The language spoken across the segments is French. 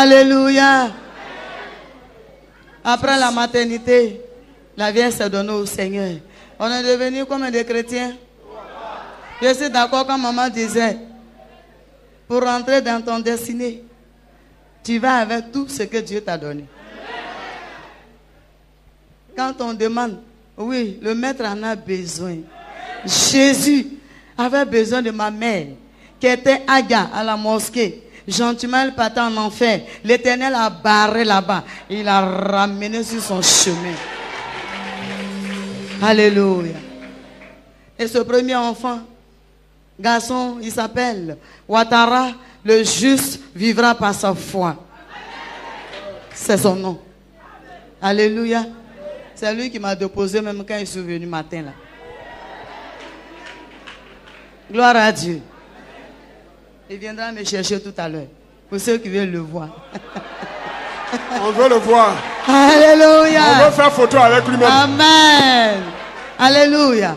Alléluia. Après la maternité, la vie s'est donnée au Seigneur. On est devenu comme des chrétiens. Je suis d'accord quand maman disait, pour rentrer dans ton destinée, tu vas avec tout ce que Dieu t'a donné. Quand on demande, oui, le maître en a besoin. Jésus avait besoin de ma mère, qui était Aga à la mosquée. Gentiment, elle partait en enfer. L'Éternel a barré là-bas. Il a ramené sur son chemin. Alléluia. Et ce premier enfant, garçon, il s'appelle Ouattara. Le juste vivra par sa foi. C'est son nom. Alléluia. C'est lui qui m'a déposé même quand il est venu matin là. Gloire à Dieu. Il viendra me chercher tout à l'heure. Pour ceux qui veulent le voir. On veut le voir. Alléluia. On veut faire photo avec lui-même. Amen. Alléluia.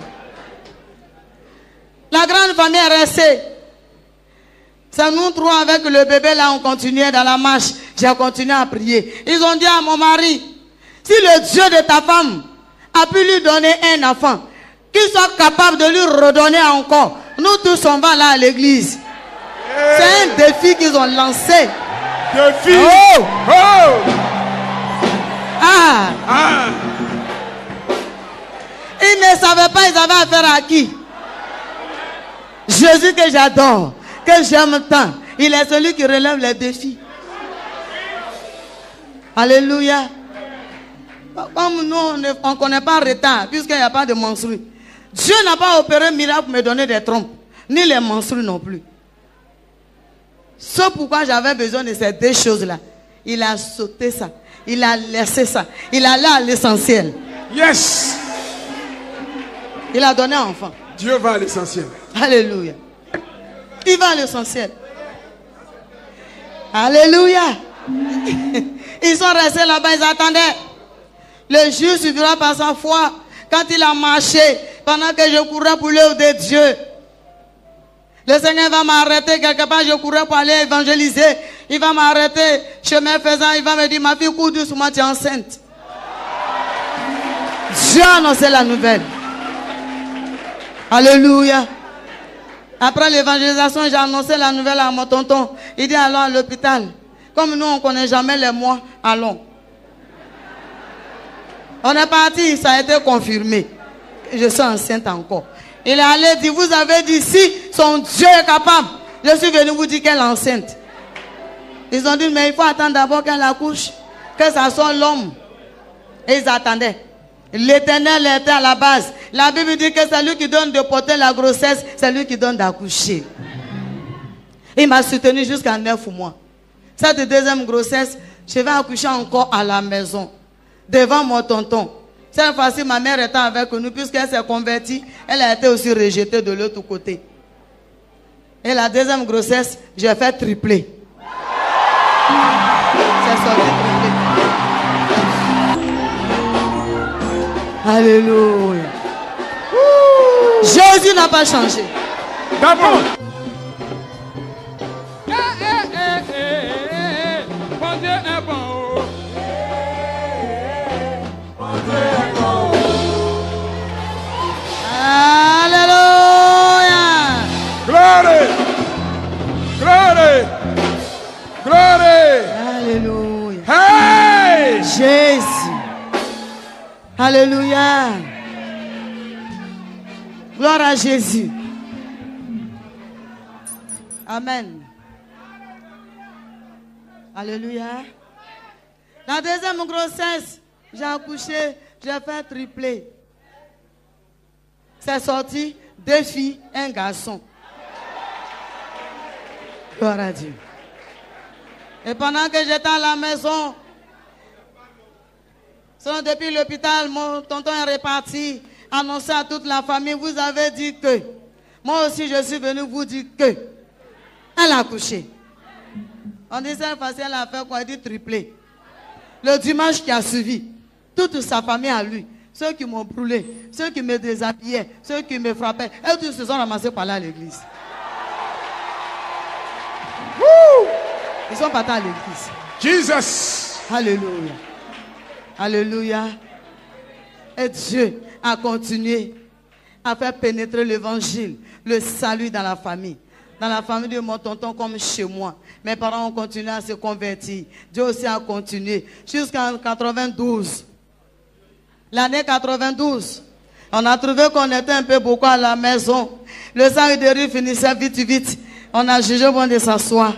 La grande famille est restée. C'est nous trois avec le bébé là, on continuait dans la marche. J'ai continué à prier. Ils ont dit à mon mari, si le Dieu de ta femme a pu lui donner un enfant, qu'il soit capable de lui redonner encore. Nous tous on va là à l'église. C'est un défi qu'ils ont lancé. Défi. Oh. Oh. Ah. Ils ne savaient pas, ils avaient affaire à qui? Jésus que j'adore, que j'aime tant. Il est celui qui relève les défis. Alléluia. Comme nous, on ne connaît pas le retard, puisqu'il n'y a pas de menstrues. Dieu n'a pas opéré un miracle pour me donner des trompes, ni les menstrues non plus. C'est pourquoi j'avais besoin de ces deux choses-là. Il a sauté ça. Il a laissé ça. Il allait à l'essentiel. Yes. Il a donné un enfant. Dieu va à l'essentiel. Alléluia. Il va à l'essentiel. Alléluia. Ils sont restés là-bas, ils attendaient. Le juste suffira par sa foi. Quand il a marché, pendant que je courais pour l'œuvre de Dieu, le Seigneur va m'arrêter quelque part, je courais pour aller évangéliser. Il va m'arrêter, chemin faisant, il va me dire, ma fille, cours doucement, tu es enceinte. Dieu a annoncé la nouvelle. Alléluia. Après l'évangélisation, j'ai annoncé la nouvelle à mon tonton. Il dit, allons à l'hôpital. Comme nous, on ne connaît jamais les mois, allons. On est parti, ça a été confirmé. Je suis enceinte encore. Il est allé dire, vous avez dit, si son Dieu est capable, je suis venu vous dire qu'elle est enceinte. Ils ont dit, mais il faut attendre d'abord qu'elle accouche, que ça soit l'homme. Et ils attendaient. L'Éternel était à la base. La Bible dit que c'est lui qui donne de porter la grossesse, c'est lui qui donne d'accoucher. Il m'a soutenu jusqu'à 9 mois. Cette deuxième grossesse, je vais accoucher encore à la maison, devant mon tonton. Cette fois-ci, ma mère était avec nous, puisqu'elle s'est convertie, elle a été aussi rejetée de l'autre côté. Et la deuxième grossesse, j'ai fait tripler. C'est sorti triplé. Alléluia. Jésus n'a pas changé. D'abord. Bon Dieu est bon. Bon Dieu est bon. Alléluia. Glory. Glory. Glory. Alléluia. Hey. Jésus. Alléluia. Gloire à Jésus. Amen. Alléluia. La deuxième grossesse, j'ai accouché, j'ai fait tripler. C'est sorti 2 filles, 1 garçon. Gloire à Dieu. Et pendant que j'étais à la maison, depuis l'hôpital, mon tonton est reparti, annoncé à toute la famille, vous avez dit que, moi aussi je suis venu vous dire que, elle a accouché. On dit cette fois-ci, elle a fait quoi? Elle dit triplé. Le dimanche qui a suivi, toute sa famille à lui, ceux qui m'ont brûlé, ceux qui me déshabillaient, ceux qui me frappaient, elles tous se sont ramassés par là à l'église. Ils sont partis à l'église. Jesus. Alléluia. Alléluia. Et Dieu a continué à faire pénétrer l'évangile, le salut dans la famille. Dans la famille de mon tonton comme chez moi. Mes parents ont continué à se convertir. Dieu aussi a continué. Jusqu'en 92. L'année 92. On a trouvé qu'on était un peu beaucoup à la maison. Le sang de riz finissait vite, vite. On a jugé bon de s'asseoir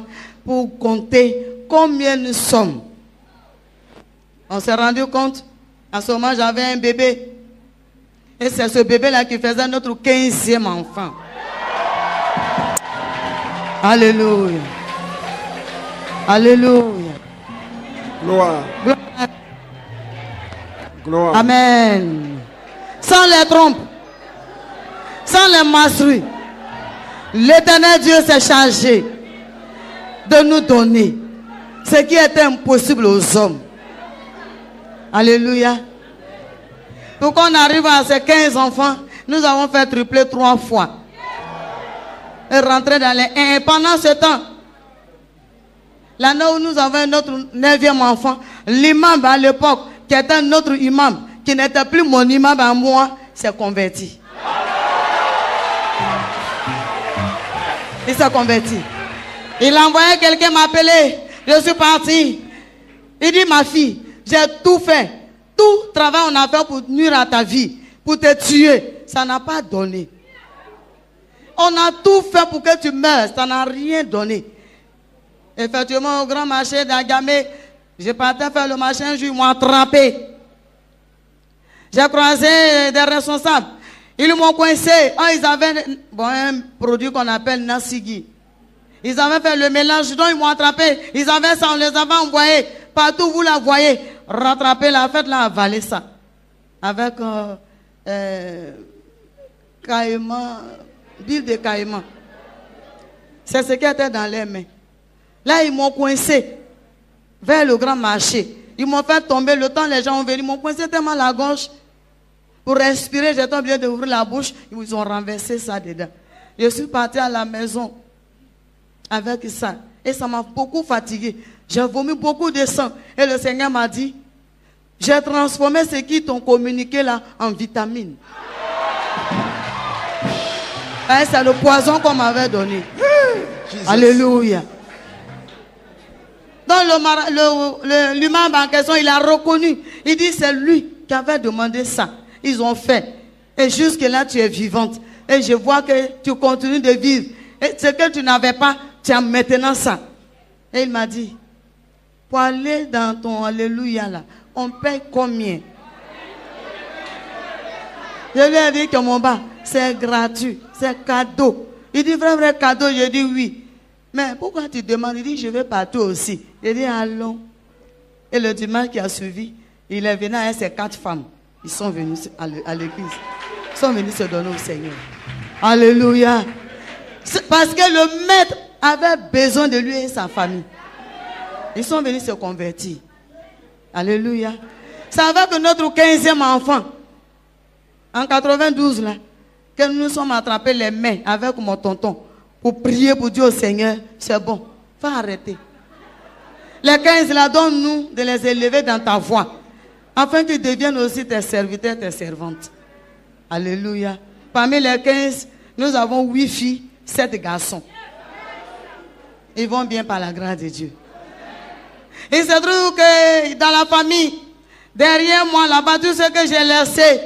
pour compter combien nous sommes. On s'est rendu compte. À ce moment, j'avais un bébé. Et c'est ce bébé-là qui faisait notre 15e enfant. Alléluia. Alléluia. Gloire. Gloire. Gloire. Amen. Sans les trompes, sans les menstrues, l'Éternel Dieu s'est chargé de nous donner ce qui était impossible aux hommes. Alléluia. Pour qu'on arrive à ces 15 enfants, nous avons fait tripler 3 fois. Et rentrer dans les 1. Et pendant ce temps, l'année où nous avons notre 9e enfant, l'imam à l'époque, qui était notre imam, qui n'était plus mon imam à moi, s'est converti. Il s'est converti. Il a envoyé quelqu'un m'appeler. Je suis parti. Il dit, ma fille, j'ai tout fait. Tout travail on a fait pour nuire à ta vie, pour te tuer. Ça n'a pas donné. On a tout fait pour que tu meurs. Ça n'a rien donné. Effectivement, au grand marché d'Agamé, j'ai parti faire le marché un jour, ils m'ont attrapé. J'ai croisé des responsables. Ils m'ont coincé. Oh, ils avaient un produit qu'on appelle Nassigi. Ils avaient fait le mélange, donc ils m'ont attrapé. Ils avaient ça, on les avait envoyés. Partout, vous la voyez. Rattraper la fête, là, avaler ça. Avec caïman, bile de caïman. C'est ce qui était dans les mains. Là, ils m'ont coincé vers le grand marché. Ils m'ont fait tomber. Le temps, les gens ont venu. Ils m'ont coincé tellement la gorge. Pour respirer, j'étais obligé d'ouvrir la bouche. Ils ont renversé ça dedans. Je suis parti à la maison avec ça. Et ça m'a beaucoup fatigué. J'ai vomi beaucoup de sang. Et le Seigneur m'a dit, j'ai transformé ce qui t'ont communiqué là en vitamines. C'est le poison qu'on m'avait donné. Alléluia. Donc l'imam en question, il a reconnu. Il dit, c'est lui qui avait demandé ça. Ils ont fait. Et jusque là, tu es vivante. Et je vois que tu continues de vivre. Et ce que tu n'avais pas, tu as maintenant ça. Et il m'a dit, pour aller dans ton Alléluia là, on paye combien? Je lui ai dit que mon bas, c'est gratuit, c'est cadeau. Il dit, vrai cadeau, je dis oui. Mais pourquoi tu demandes? Il dit, je vais partout aussi. Je dis, allons. Et le dimanche qui a suivi, il est venu avec ses 4 femmes. Ils sont venus à l'église. Ils sont venus se donner au Seigneur. Alléluia. Parce que le maître avait besoin de lui et sa famille. Ils sont venus se convertir. Alléluia. Ça va que notre 15e enfant, en 92 là, que nous nous sommes attrapés les mains avec mon tonton pour prier pour dire au Seigneur, c'est bon, faut arrêter. Les 15 là, donne-nous de les élever dans ta voie, afin qu'ils deviennent aussi tes serviteurs, tes servantes. Alléluia. Parmi les 15, nous avons 8 filles, 7 garçons. Ils vont bien par la grâce de Dieu. Il se trouve que dans la famille, derrière moi, là-bas, tout ce que j'ai laissé,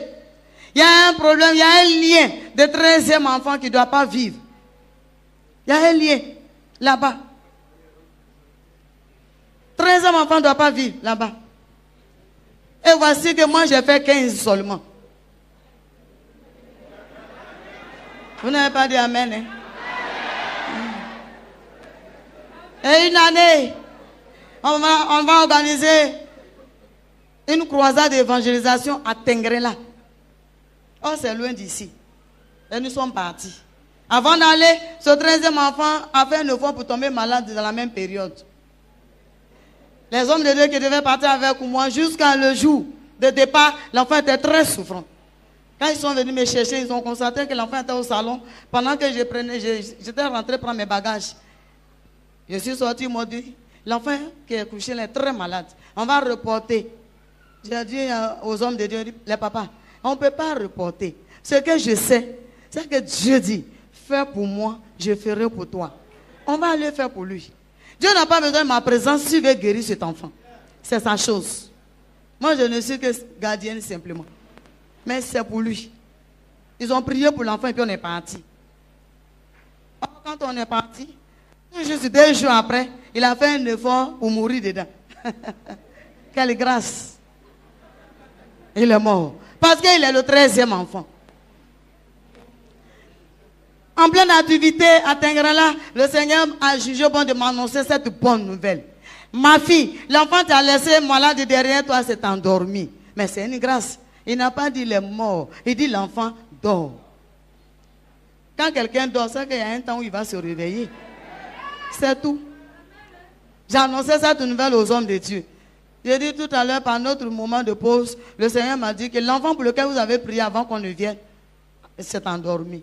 il y a un problème, il y a un lien de 13e enfant qui ne doit pas vivre. Il y a un lien là-bas. 13e enfant ne doit pas vivre là-bas. Et voici que moi, j'ai fait 15 seulement. Vous n'avez pas dit amen, hein? Et une année, on va organiser une croisade d'évangélisation à Tengrela. Oh, c'est loin d'ici. Et nous sommes partis. Avant d'aller, ce 13e enfant a fait 9 ans pour tomber malade dans la même période. Les hommes de Dieu qui devaient partir avec moi jusqu'à le jour de départ, l'enfant était très souffrant. Quand ils sont venus me chercher, ils ont constaté que l'enfant était au salon. Pendant que j'étais rentré prendre mes bagages. Je suis sorti, ils m'ont dit, L'enfant qui est couché là est très malade. On va reporter. J'ai dit aux hommes de Dieu, les papas, on ne peut pas reporter. Ce que je sais, c'est que Dieu dit, fais pour moi, je ferai pour toi. On va aller faire pour lui. Dieu n'a pas besoin de ma présence s'il veut guérir cet enfant. C'est sa chose. Moi, je ne suis que gardienne simplement. Mais c'est pour lui. Ils ont prié pour l'enfant et puis on est parti. Quand on est parti, juste 2 jours après, il a fait un effort pour mourir dedans. Quelle grâce. Il est mort. Parce qu'il est le 13e enfant. En pleine activité à Tengrala, le Seigneur a jugé bon de m'annoncer cette bonne nouvelle. Ma fille, l'enfant t'a laissé malade derrière toi, s'est endormi. Mais c'est une grâce. Il n'a pas dit il est mort. Il dit l'enfant dort. Quand quelqu'un dort, c'est qu'il y a un temps où il va se réveiller. C'est tout. J'ai annoncé cette nouvelle aux hommes de Dieu. J'ai dit tout à l'heure, par notre moment de pause, le Seigneur m'a dit que l'enfant pour lequel vous avez prié avant qu'on ne vienne s'est endormi.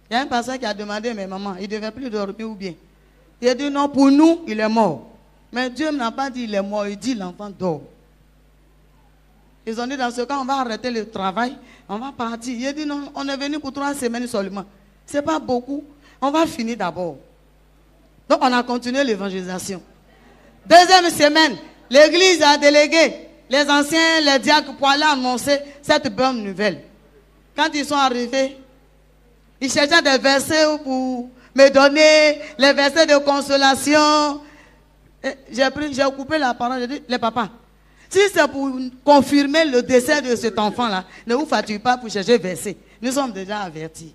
Il y a un pasteur qui a demandé, mais maman, il ne devait plus dormir ou bien? Il a dit non, pour nous, il est mort. Mais Dieu n'a pas dit il est mort, il dit l'enfant dort. Ils ont dit dans ce cas, on va arrêter le travail, on va partir. Il a dit non, on est venu pour 3 semaines seulement. Ce n'est pas beaucoup, on va finir d'abord. Donc on a continué l'évangélisation. 2e semaine, l'église a délégué les anciens, les diacres pour aller annoncer cette bonne nouvelle. Quand ils sont arrivés, ils cherchaient des versets pour me donner, les versets de consolation. J'ai coupé la parole, j'ai dit, les papas, si c'est pour confirmer le décès de cet enfant-là, ne vous fatiguez pas pour chercher versets. Nous sommes déjà avertis.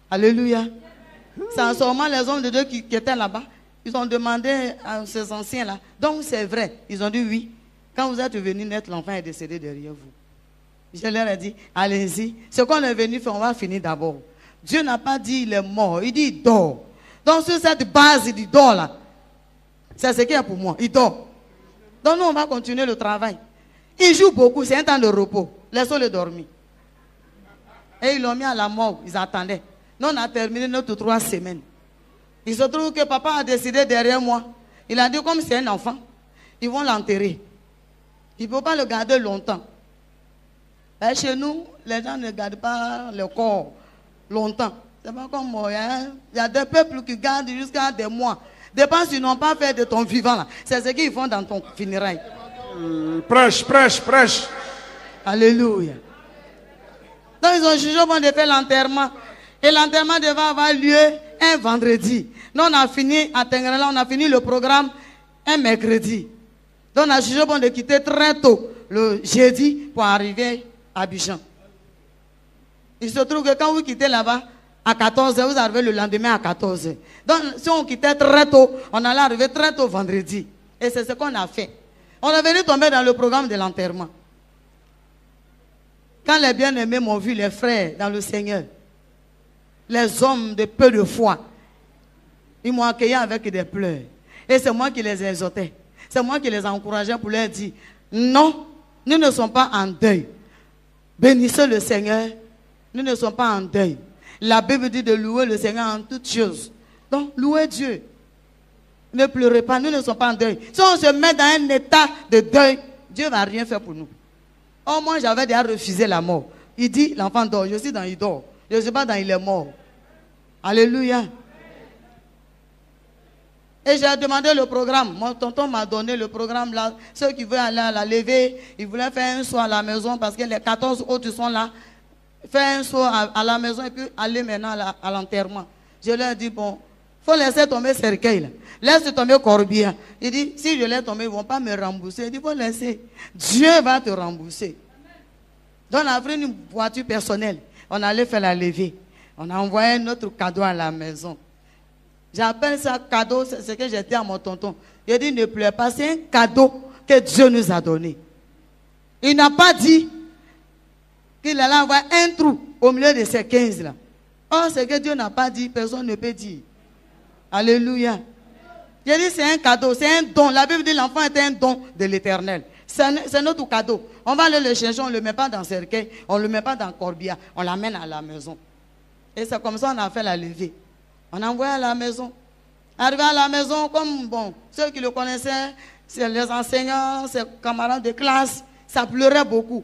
Alléluia. C'est en ce moment les hommes de Dieu qui étaient là-bas. Ils ont demandé à ces anciens-là. Donc c'est vrai. Ils ont dit oui. Quand vous êtes venus naître, l'enfant est décédé derrière vous. Je leur ai dit, allez-y. Ce qu'on est venu faire, on va finir d'abord. Dieu n'a pas dit il est mort. Il dit il dort. Donc sur cette base, il dit dort là. C'est ce qu'il y a pour moi. Il dort. Donc nous, on va continuer le travail. Il joue beaucoup. C'est un temps de repos. Laissons-le dormir. Et ils l'ont mis à la mort. Ils attendaient. Nous, on a terminé notre 3 semaines. Il se trouve que papa a décidé derrière moi. Il a dit comme c'est un enfant, ils vont l'enterrer. Il ne peut pas le garder longtemps. Et chez nous, les gens ne gardent pas le corps longtemps. C'est pas comme moi. Il y a des peuples qui gardent jusqu'à des mois. Dépend s'ils n'ont pas fait de ton vivant là. C'est ce qu'ils font dans ton funérail. Prêche, prêche, prêche. Alléluia. Donc ils ont jugé bon de faire l'enterrement. Et l'enterrement devait avoir lieu un vendredi. Nous on a fini à Tengrela, on a fini le programme un mercredi. Donc on a jugé bon de quitter très tôt le jeudi pour arriver à Abidjan. Il se trouve que quand vous quittez là-bas, à 14h, vous arrivez le lendemain à 14h. Donc, si on quittait très tôt, on allait arriver très tôt vendredi. Et c'est ce qu'on a fait. On est venu tomber dans le programme de l'enterrement. Quand les bien-aimés m'ont vu, les frères dans le Seigneur, les hommes de peu de foi, ils m'ont accueilli avec des pleurs. Et c'est moi qui les exhortais. C'est moi qui les encourageais pour leur dire, non, nous ne sommes pas en deuil. Bénissez le Seigneur, nous ne sommes pas en deuil. La Bible dit de louer le Seigneur en toutes choses. Donc, louez Dieu. Ne pleurez pas, nous ne sommes pas en deuil. Si on se met dans un état de deuil, Dieu ne va rien faire pour nous. Oh, moi, j'avais déjà refusé la mort. Il dit, l'enfant dort. Je suis dans il dort. Je ne suis pas dans il est mort. Alléluia. Et j'ai demandé le programme. Mon tonton m'a donné le programme là. Ceux qui veulent aller à la levée, ils voulaient faire un soir à la maison parce que les 14 autres sont là. Faire un soir à la maison et puis aller maintenant à l'enterrement. Je leur ai dit, bon, il faut laisser tomber cercueil là. Laisse tomber corbillard. Il dit, si je laisse tomber, ils ne vont pas me rembourser. Il dit, il faut laisser. Dieu va te rembourser. Donc on a pris une voiture personnelle. On allait faire la levée. On a envoyé notre cadeau à la maison. J'appelle ça cadeau, c'est ce que j'ai dit à mon tonton. Il a dit, ne pleure pas, c'est un cadeau que Dieu nous a donné. Il n'a pas dit qu'il allait avoir un trou au milieu de ces 15 là. Oh, c'est que Dieu n'a pas dit, personne ne peut dire. Alléluia. J'ai dit, c'est un cadeau, c'est un don. La Bible dit, l'enfant est un don de l'Éternel. C'est notre cadeau. On va aller le chercher, on ne le met pas dans le cercueil, on ne le met pas dans le corbillard, on l'amène à la maison. Et c'est comme ça qu'on a fait la levée. On a envoyé à la maison. Arrivé à la maison, comme bon, Ceux qui le connaissaient, c'est les enseignants, ses camarades de classe. Ça pleurait beaucoup.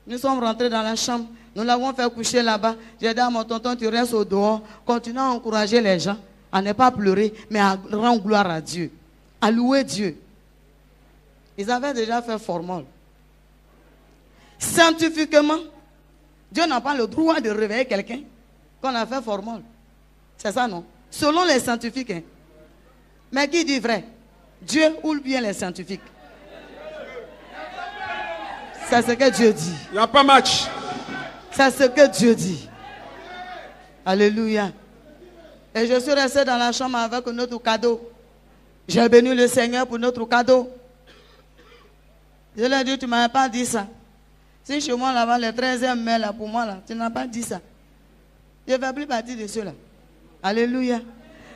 Nous sommes rentrés dans la chambre. Nous l'avons fait coucher là-bas. J'ai dit à mon tonton, tu restes au dehors. Continue à encourager les gens, à ne pas pleurer, mais à rendre gloire à Dieu, à louer Dieu. Ils avaient déjà fait formol. Scientifiquement, Dieu n'a pas le droit de réveiller quelqu'un qu'on a fait formol. C'est ça, non? Selon les scientifiques. Hein. Mais qui dit vrai? Dieu ou bien les scientifiques? C'est ce que Dieu dit. Il n'y a pas match. C'est ce que Dieu dit. Alléluia. Et je suis resté dans la chambre avec notre cadeau. J'ai béni le Seigneur pour notre cadeau. Je lui ai dit, tu ne m'avais pas dit ça. Si chez moi là-bas, le 13e mai, là, pour moi, là, tu n'as pas dit ça. Je ne fais plus partie de ceux-là. Alléluia.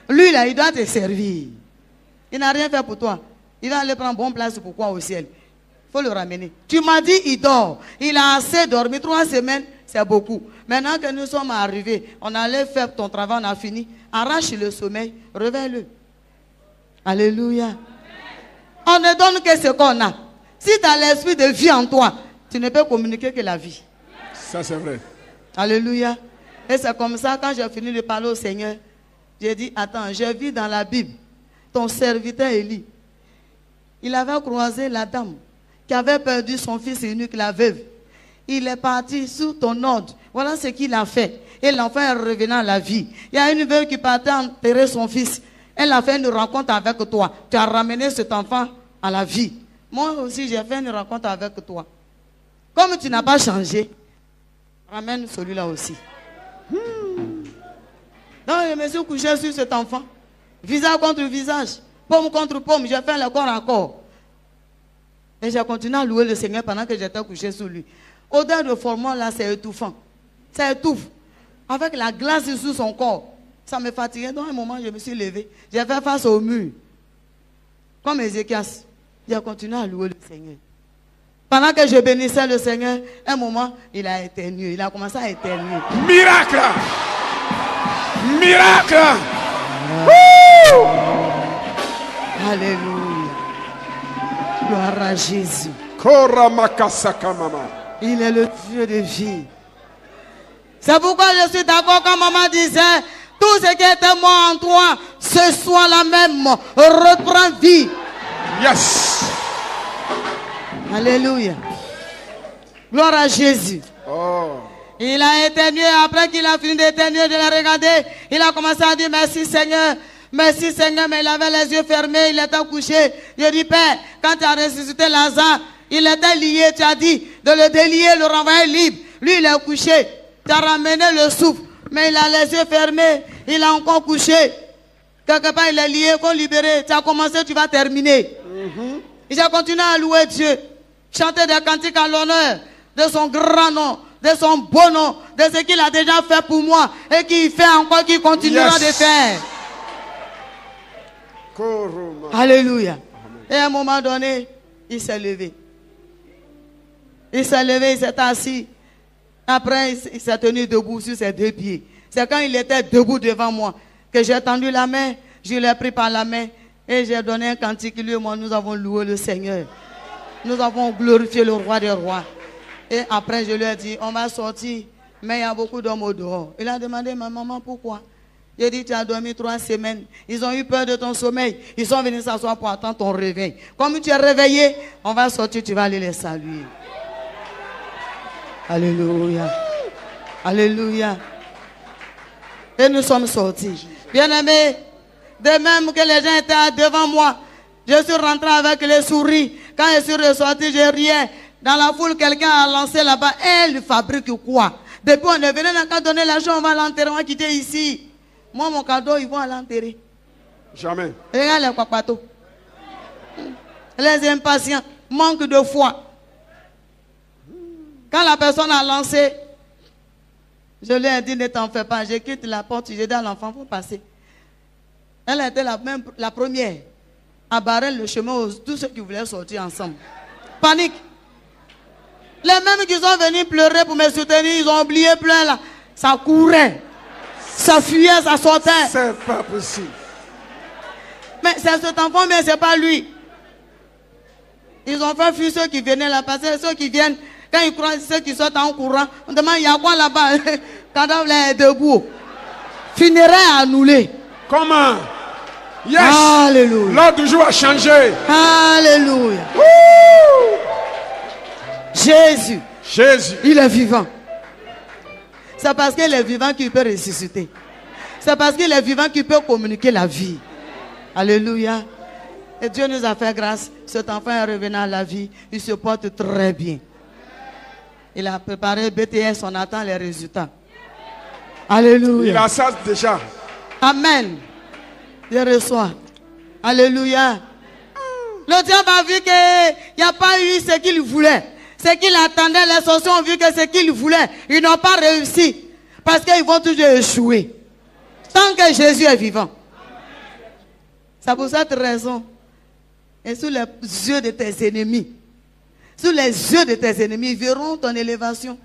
Lui, là, il doit te servir. Il n'a rien fait pour toi. Il va aller prendre bonne place pour quoi au ciel? Il faut le ramener. Tu m'as dit, il dort. Il a assez dormi. 3 semaines, c'est beaucoup. Maintenant que nous sommes arrivés, on allait faire ton travail, on a fini. Arrache le sommeil, réveille-le. Alléluia. On ne donne que ce qu'on a. Si tu as l'esprit de vie en toi, tu ne peux communiquer que la vie. Ça, c'est vrai. Alléluia. Et c'est comme ça, quand j'ai fini de parler au Seigneur, j'ai dit, attends, je vis dans la Bible. Ton serviteur Élie, il avait croisé la dame qui avait perdu son fils unique, la veuve. Il est parti sous ton ordre. Voilà ce qu'il a fait. Et l'enfant est revenu à la vie. Il y a une veuve qui partait enterrer son fils. Elle a fait une rencontre avec toi. Tu as ramené cet enfant à la vie. Moi aussi, j'ai fait une rencontre avec toi. Comme tu n'as pas changé, ramène celui-là aussi. Donc, je me suis couché sur cet enfant. Visage contre visage. Pomme contre pomme. J'ai fait le corps à corps. Et j'ai continué à louer le Seigneur pendant que j'étais couché sur lui. Odeur de formol là, c'est étouffant. Ça étouffe. Avec la glace sous son corps. Ça me fatiguait. Dans un moment, je me suis levé. J'ai fait face au mur. Comme Ézéchias. J'ai continué à louer le Seigneur. Pendant que je bénissais le Seigneur, un moment, il a éternué. Il a commencé à éternuer. Miracle! Miracle! Alléluia. Gloire à Jésus. Il est le Dieu de vie. C'est pourquoi je suis d'accord quand maman disait, tout ce qui était mort en toi, ce soir la même, reprend vie. Yes. Alléluia. Gloire à Jésus. Oh. Il a éternué. Après qu'il a fini d'éternuer, je l'ai regardé. Il a commencé à dire merci Seigneur. Merci Seigneur. Mais il avait les yeux fermés. Il était couché. Je dis Père, quand tu as ressuscité Lazare, il était lié. Tu as dit de le délier, le renvoyer libre. Lui, il est couché. Tu as ramené le souffle. Mais il a les yeux fermés. Il a encore couché. Quelque part, il est lié. Qu'on libéré. Tu as commencé, tu vas terminer. J'ai continué à louer Dieu. Chanter des cantiques à l'honneur de son grand nom, de son beau nom, de ce qu'il a déjà fait pour moi et qu'il fait encore, qu'il continuera de faire. Alléluia. Et à un moment donné, il s'est levé. Il s'est levé, il s'est assis. Après, il s'est tenu debout sur ses 2 pieds. C'est quand il était debout devant moi que j'ai tendu la main, je l'ai pris par la main et j'ai donné un cantique. Lui et moi, nous avons loué le Seigneur. Nous avons glorifié le roi des rois. Et après, je lui ai dit, on va sortir, mais il y a beaucoup d'hommes au dehors. Il a demandé, ma maman, pourquoi? J'ai dit, tu as dormi 3 semaines. Ils ont eu peur de ton sommeil. Ils sont venus s'asseoir pour attendre ton réveil. Comme tu es réveillé, on va sortir, tu vas aller les saluer. Alléluia. Alléluia. Et nous sommes sortis. Bien-aimés, de même que les gens étaient devant moi, je suis rentré avec les souris. Quand je suis ressorti, je riais. Dans la foule, quelqu'un a lancé là-bas. Elle fabrique quoi? Depuis on est venu, on n'a qu'à donner l'argent, on va l'enterrer, on va quitter ici. Moi, mon cadeau, ils vont l'enterrer. Jamais. Regarde les papatos. Les impatients, manque de foi. Quand la personne a lancé, je lui ai dit, ne t'en fais pas. Je quitte la porte, j'ai dit à l'enfant, il faut passer. Elle était la première à barrer le chemin aux tous ceux qui voulaient sortir ensemble. Panique. Les mêmes qui sont venus pleurer pour me soutenir, ils ont oublié plein là. Ça courait. Ça fuyait, ça sortait. C'est pas possible. Mais c'est cet enfant, mais c'est pas lui. Ils ont fait fuir ceux qui venaient là, parce que ceux qui viennent, quand ils croient, ceux qui sortent en courant, on demande, il y a quoi là-bas? Cadavre là est debout. Funérailles annulées. Comment? Yes. Alléluia. L'ordre du jour a changé. Alléluia. Jésus. Jésus. Il est vivant. C'est parce qu'il est vivant qu'il peut ressusciter. C'est parce qu'il est vivant qu'il peut communiquer la vie. Alléluia. Et Dieu nous a fait grâce. Cet enfant est revenu à la vie. Il se porte très bien. Il a préparé BTS. On attend les résultats. Alléluia. Il a ça déjà. Amen. Je reçois. Alléluia. Le diable a vu qu'il n'y a pas eu ce qu'il voulait. Ce qu'il attendait, les sorciers ont vu que ce qu'ils voulaient, ils n'ont pas réussi. Parce qu'ils vont toujours échouer. Tant que Jésus est vivant. C'est pour cette raison. Et sous les yeux de tes ennemis. Sous les yeux de tes ennemis, ils verront ton élévation.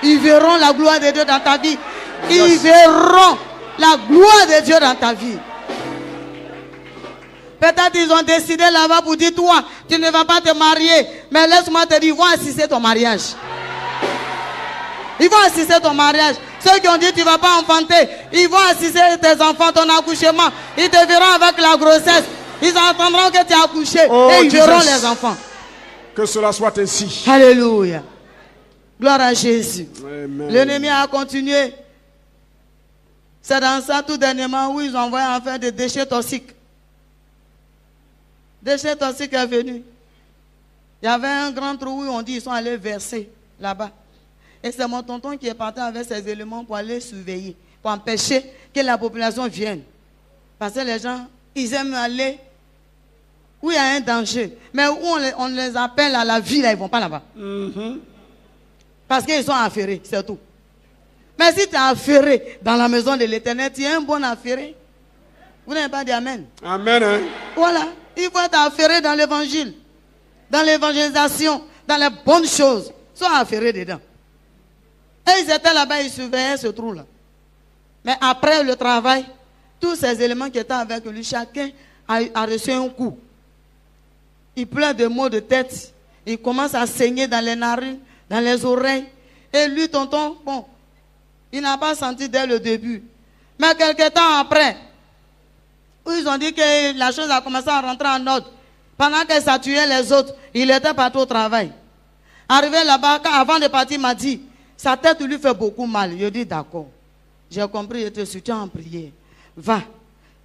Ils verront la gloire de Dieu dans ta vie. Ils verront la gloire de Dieu dans ta vie. Peut-être ils ont décidé là-bas pour dire, toi, tu ne vas pas te marier. Mais laisse-moi te dire, ils vont assister ton mariage. Ils vont assister ton mariage. Ceux qui ont dit, tu ne vas pas enfanter, ils vont assister tes enfants, ton accouchement. Ils te verront avec la grossesse. Ils entendront que tu as accouché. Et ils verront les enfants. Que cela soit ainsi. Alléluia. Gloire à Jésus. L'ennemi a continué. C'est dans ça tout dernièrement où ils ont envoyé en faire des déchets toxiques. Déchets toxiques est venu. Il y avait un grand trou où on dit qu'ils sont allés verser là-bas. Et c'est mon tonton qui est parti avec ses éléments pour aller surveiller, pour empêcher que la population vienne. Parce que les gens, ils aiment aller où il y a un danger. Mais où on les appelle à la vie, là, ils ne vont pas là-bas. Parce qu'ils sont affairés, c'est tout. Mais si tu es affairé dans la maison de l'Éternel, tu es un bon affairé. Vous n'avez pas dit Amen. Amen. Hein? Voilà. Il faut être affairé dans l'évangile, dans l'évangélisation, dans les bonnes choses. Sois affairé dedans. Et ils étaient là-bas, ils surveillaient ce trou-là. Mais après le travail, tous ces éléments qui étaient avec lui, chacun a reçu un coup. Il pleure de maux de tête. Il commence à saigner dans les narines, dans les oreilles. Et lui, tonton, bon, il n'a pas senti dès le début. Mais quelques temps après, où ils ont dit que la chose a commencé à rentrer en ordre. Pendant que ça tuait les autres, il était parti au travail. Arrivé là-bas, avant de partir, il m'a dit, sa tête lui fait beaucoup mal. Je dis d'accord. J'ai compris, je te soutiens en prière. Va.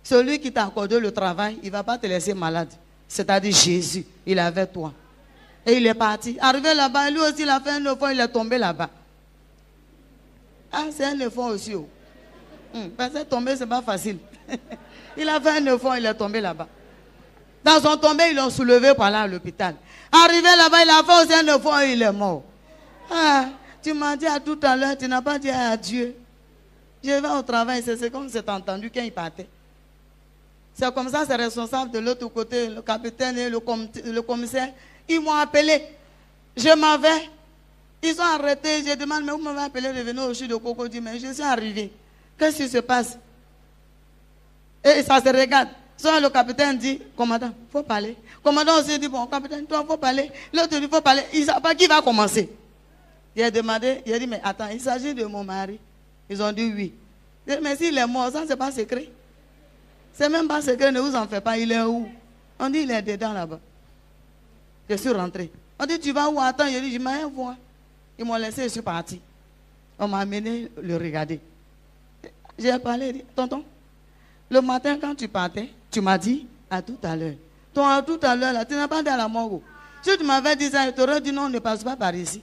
Celui qui t'a accordé le travail, il ne va pas te laisser malade. C'est-à-dire Jésus, il est avec toi. Et il est parti. Arrivé là-bas, lui aussi, il a fait un effort, il est tombé là-bas. Ah, c'est un effort aussi. Oh. Parce que tomber, ce n'est pas facile. Il a fait un effort, il est tombé là-bas. Dans son tombé, ils l'ont soulevé par là à l'hôpital. Arrivé là-bas, il a fait aussi un effort et il est mort. Ah, tu m'as dit à tout à l'heure, tu n'as pas dit à Dieu. Je vais au travail, c'est comme c'est entendu quand il partait. C'est comme ça, c'est responsable de l'autre côté, le capitaine et le commissaire. Ils m'ont appelé. Je m'en vais. Ils sont arrêtés. Je demande, mais vous m'avez appelé de venir au chute de Coco. Je dis, mais je suis arrivé. Qu'est-ce qui se passe? Et ça se regarde. Soit le capitaine dit, commandant, il faut parler. Commandant aussi dit, bon, capitaine, toi, il faut parler. L'autre dit, il faut parler. Il ne sait pas qui va commencer. Il a demandé, il a dit, mais attends, il s'agit de mon mari. Ils ont dit oui. Mais s'il est mort, ça, ce n'est pas secret. C'est même pas secret, ne vous en faites pas. Il est où? On dit, il est dedans là-bas. Je suis rentré. On dit, tu vas où? Attends, je dis, je m'en vois. Ils m'ont laissé, je suis parti. On m'a amené le regarder. J'ai parlé, dit, tonton, le matin quand tu partais, tu m'as dit, à tout à l'heure. Toi, à tout à l'heure, là, tu n'as pas dit à la morgue. Si tu m'avais dit ça, je t'aurais dit non, ne passe pas par ici.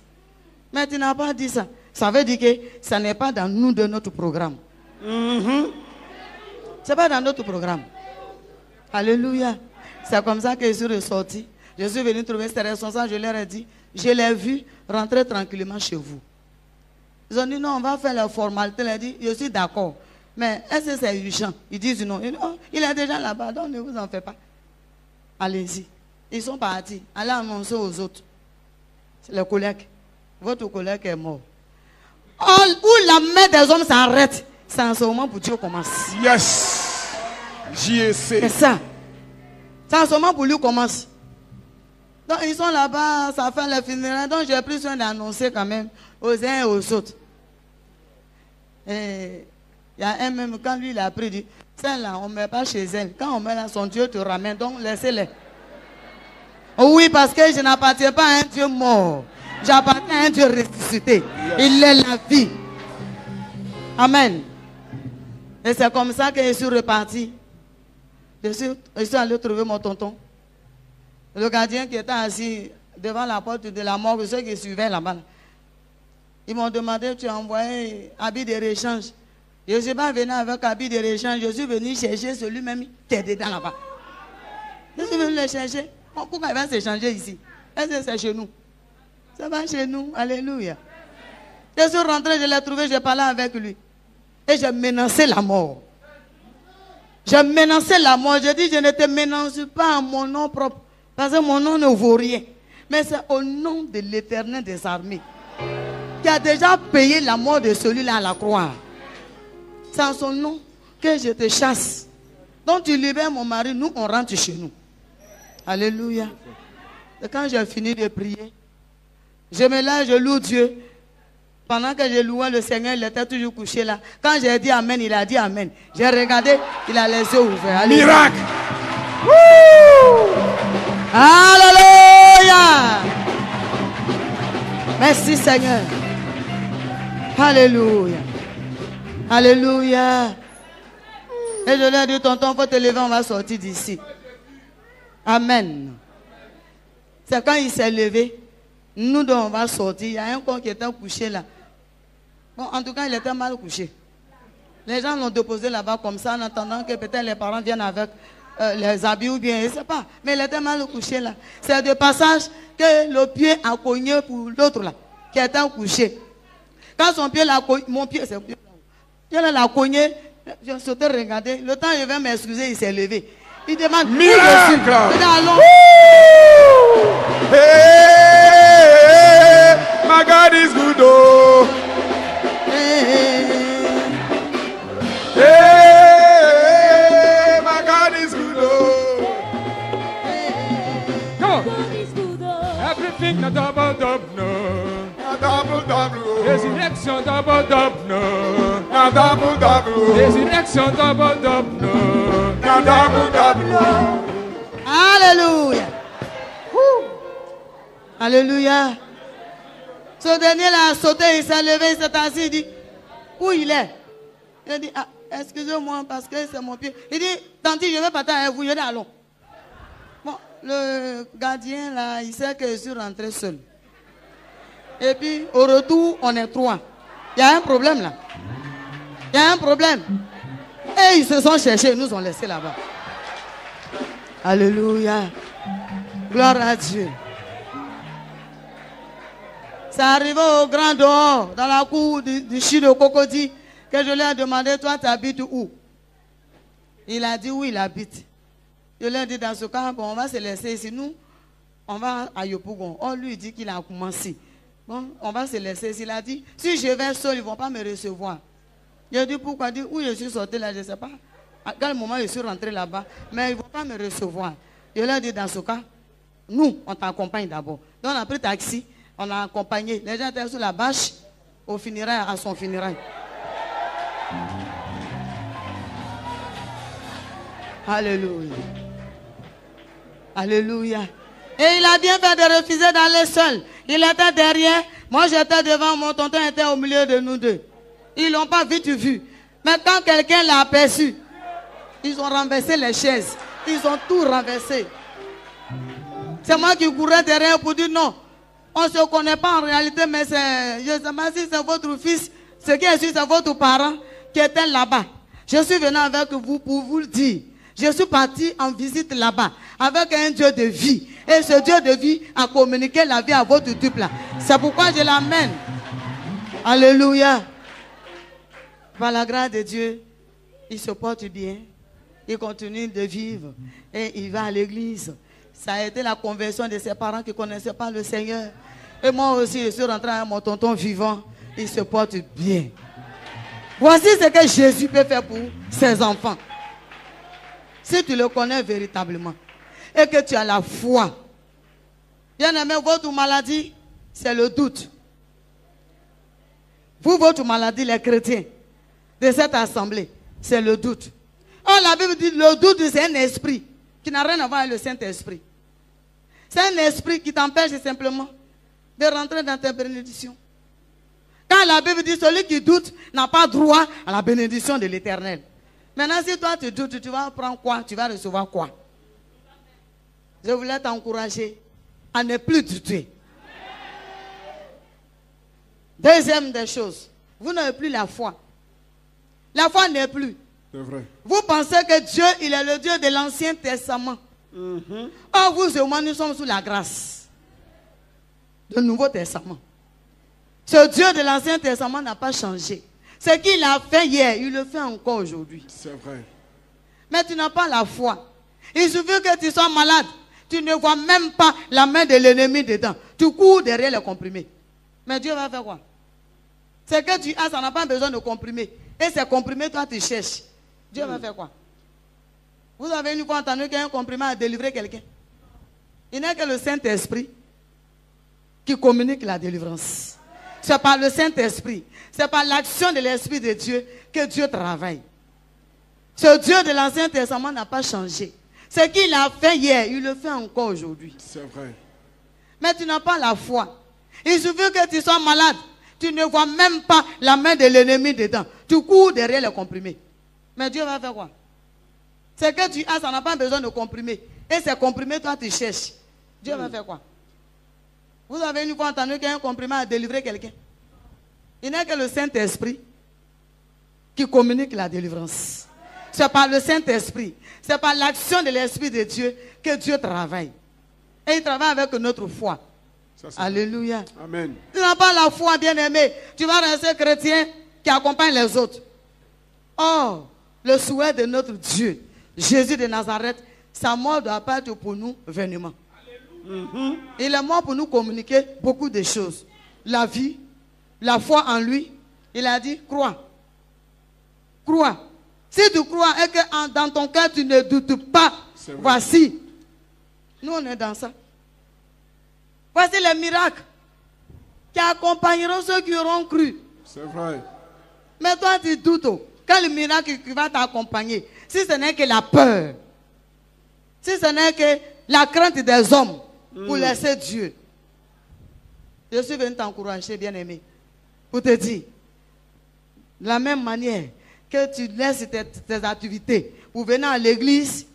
Mais tu n'as pas dit ça. Ça veut dire que ça n'est pas dans nous de notre programme. Ce n'est pas dans notre programme. Alléluia. C'est comme ça que je suis ressorti. Je suis venu trouver ces responsables, je leur ai dit, je l'ai vu rentrer tranquillement chez vous. Ils ont dit non, on va faire la formalité. Il a dit, je suis d'accord. Mais est-ce que c'est urgent? Ils disent non. Ils disent, oh, il est déjà là-bas, donc ne vous en faites pas. Allez-y. Ils sont partis. Allez annoncer aux autres. C'est le collègue. Votre collègue est mort. Où la main des hommes s'arrête, c'est en ce moment pour Dieu commence. Yes. JSC. C'est ça. Ça seulement pour lui commence. Donc ils sont là-bas, ça fait les funérailles. Donc j'ai pris soin d'annoncer quand même aux uns et aux autres. Et il y a un même, quand lui il a pris, il dit, celle-là, on ne met pas chez elle. Quand on met là, son Dieu te ramène, donc laissez-les. Oui, parce que je n'appartiens pas à un Dieu mort. J'appartiens à un Dieu ressuscité. Il est la vie. Amen. Et c'est comme ça que je suis reparti. Je suis allé trouver mon tonton. Le gardien qui était assis devant la porte de la morgue, ceux qui suivaient là-bas. Ils m'ont demandé, tu as envoyé habit de réchange. Je ne suis pas venu avec habit de réchange. Je suis venu chercher celui-même qui est dedans là-bas. Je suis venu le chercher. Pourquoi il va s'échanger ici? Est-ce que c'est chez nous? Ça va chez nous. Alléluia. Je suis rentré, je l'ai trouvé, j'ai parlé avec lui. Et j'ai menacé la mort. J'ai menacé la mort. J'ai dit, je ne te menace pas à mon nom propre. Parce que mon nom ne vaut rien. Mais c'est au nom de l'Éternel des armées qui a déjà payé la mort de celui-là à la croix. C'est en son nom que je te chasse. Donc tu libères mon mari, nous on rentre chez nous. Alléluia. Et quand j'ai fini de prier, je me lève, je loue Dieu. Pendant que je louais le Seigneur, il était toujours couché là. Quand j'ai dit Amen, il a dit Amen. J'ai regardé, il a les yeux ouverts. Alléluia. Miracle. Alléluia. Merci Seigneur. Alléluia. Alléluia. Et je lui ai dit, tonton, il faut te lever, on va sortir d'ici. Amen. C'est quand il s'est levé, nous deux on va sortir. Il y a un corps qui était couché là. Bon, en tout cas, il était mal couché. Les gens l'ont déposé là-bas comme ça en attendant que peut-être les parents viennent avec les habits ou bien, je ne sais pas. Mais il était mal couché là. C'est de passage que le pied a cogné pour l'autre là, qui était couché. Quand son pied l'a cogné, mon pied, c'est il l'a cogné, je sautais regarder. Le temps il vint m'excuser, il s'est levé. Il demande, Miracle. Je dis, allons. Hey, my God is good, oh. Hey, my God is good, oh. Come on. Everything na double double no. A double double, oh. Résurrection double double no. A double double, oh. Résurrection double double no. A double double, oh. Alléluia. Alléluia. Ce dernier là a sauté, il s'est levé, il s'est assis, il dit, où il est? Il dit, ah, excusez-moi parce que c'est mon pied. Il dit, tanti, je vais partir avec vous, je dis, allons. Bon, le gardien là, il sait que je suis rentré seul. Et puis, au retour, on est trois. Il y a un problème là. Il y a un problème. Et ils se sont cherchés, ils nous ont laissés là-bas. Alléluia. Gloire à Dieu. C'est arrivé au grand dehors, dans la cour du Chi de Cocody, que je lui ai demandé, toi, tu habites où? Il a dit où il habite. Je lui ai dit, dans ce cas, bon, on va se laisser ici. Nous, on va à Yopougon. On lui dit qu'il a commencé. Bon, on va se laisser ici. Il a dit, si je vais seul, ils ne vont pas me recevoir. Je lui ai dit, pourquoi? Il dit, où je suis sorti là, je ne sais pas. À quel moment je suis rentré là-bas, mais ils ne vont pas me recevoir. Je lui ai dit, dans ce cas, nous, on t'accompagne d'abord. Donc, on a pris taxi. On a accompagné. Les gens étaient sur la bâche au funérail, à son funérail. Alléluia. Alléluia. Et il a bien fait de refuser d'aller seul. Il était derrière. Moi, j'étais devant. Mon tonton était au milieu de nous deux. Ils ne l'ont pas vite vu. Mais quand quelqu'un l'a aperçu, ils ont renversé les chaises. Ils ont tout renversé. C'est moi qui courais derrière pour dire non. On ne se connaît pas en réalité, mais c'est, je ne sais pas si c'est votre fils, ce qui est sûr, c'est votre parent qui était là-bas. Je suis venu avec vous pour vous le dire. Je suis parti en visite là-bas avec un Dieu de vie. Et ce Dieu de vie a communiqué la vie à votre type là. C'est pourquoi je l'amène. Alléluia. Par la grâce de Dieu, il se porte bien. Il continue de vivre. Et il va à l'église. Ça a été la conversion de ses parents qui ne connaissaient pas le Seigneur. Et moi aussi, je suis rentré avec mon tonton vivant. Il se porte bien. Voici ce que Jésus peut faire pour ses enfants. Si tu le connais véritablement. et que tu as la foi. Bien aimé, votre maladie, c'est le doute. Vous, votre maladie, les chrétiens de cette assemblée, c'est le doute. Oh, la Bible dit le doute, c'est un esprit qui n'a rien à voir avec le Saint-Esprit. C'est un esprit qui t'empêche simplement de rentrer dans tes bénédictions. Quand la Bible dit celui qui doute n'a pas droit à la bénédiction de l'Éternel. Maintenant, si toi tu doutes, tu vas prendre quoi? Tu vas recevoir quoi? Je voulais t'encourager à ne plus douter. Deuxième des choses, vous n'avez plus la foi. La foi n'est plus. C'est vrai. Vous pensez que Dieu, il est le Dieu de l'Ancien Testament. Or, vous et moi, nous sommes sous la grâce du Nouveau Testament. Ce Dieu de l'Ancien Testament n'a pas changé. Ce qu'il a fait hier, il le fait encore aujourd'hui. C'est vrai. Mais tu n'as pas la foi. Il suffit que tu sois malade. Tu ne vois même pas la main de l'ennemi dedans. Tu cours derrière les comprimés. Mais Dieu va faire quoi? C'est que tu as, ça n'a pas besoin de comprimés. Et ces comprimés, toi, tu cherches. Dieu va faire quoi? Vous avez une fois entendu qu'un comprimé a délivré quelqu'un? Il n'est que le Saint-Esprit qui communique la délivrance. C'est par le Saint-Esprit. C'est par l'action de l'Esprit de Dieu que Dieu travaille. Ce Dieu de l'Ancien Testament n'a pas changé. Ce qu'il a fait hier, il le fait encore aujourd'hui. C'est vrai. Mais tu n'as pas la foi. Il suffit que tu sois malade. Tu ne vois même pas la main de l'ennemi dedans. Tu cours derrière les comprimés. Mais Dieu va faire quoi? C'est que tu as, ça n'a pas besoin de comprimés. Et ces comprimés, toi, tu cherches. Dieu va faire quoi? Vous avez une fois entendu qu'un comprimé a délivré quelqu'un? Il n'est que le Saint-Esprit qui communique la délivrance. C'est par le Saint-Esprit. C'est par l'action de l'Esprit de Dieu que Dieu travaille. Et il travaille avec notre foi. Ça, Alléluia. Amen. Tu n'as pas la foi, bien-aimé. Tu vas rester chrétien qui accompagne les autres. Or, le souhait de notre Dieu, Jésus de Nazareth, sa mort doit pas être pour nous vainement. Il est mort pour nous communiquer beaucoup de choses. La vie, la foi en lui. Il a dit, crois. Crois. Si tu crois et que dans ton cœur tu ne doutes pas, voici. Nous on est dans ça. Voici les miracles qui accompagneront ceux qui auront cru. C'est vrai. Mais toi tu doutes. Quel miracle qui va t'accompagner? Si ce n'est que la peur. Si ce n'est que la crainte des hommes pour laisser Dieu. Je suis venu t'encourager, bien-aimé, pour te dire, de la même manière que tu laisses tes activités pour venir à l'église,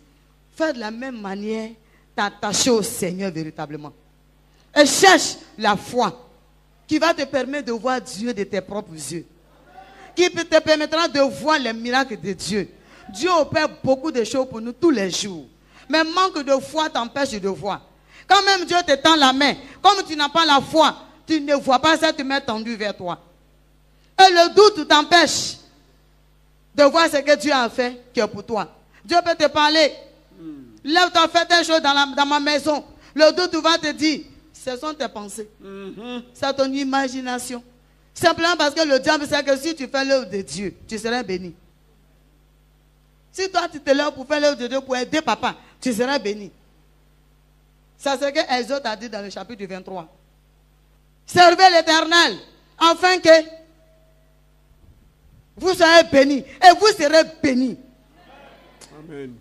fais de la même manière, t'attacher au Seigneur véritablement. Et cherche la foi qui va te permettre de voir Dieu de tes propres yeux. Qui te permettra de voir les miracles de Dieu. Dieu opère beaucoup de choses pour nous tous les jours. Mais manque de foi t'empêche de voir. Quand même Dieu te tend la main, comme tu n'as pas la foi, tu ne vois pas cette main tendue vers toi. Et le doute t'empêche de voir ce que Dieu a fait qui est pour toi. Dieu peut te parler. Lève-toi, fais des choses dans ma maison. Le doute va te dire, ce sont tes pensées. C'est ton imagination. Simplement parce que le diable sait que si tu fais l'œuvre de Dieu, tu seras béni. Si toi tu te lèves pour faire l'œuvre de Dieu, pour aider papa, tu seras béni. C'est ce que Exode a dit dans le chapitre 23. Servez l'Éternel, afin que vous soyez bénis. Et vous serez bénis. Amen.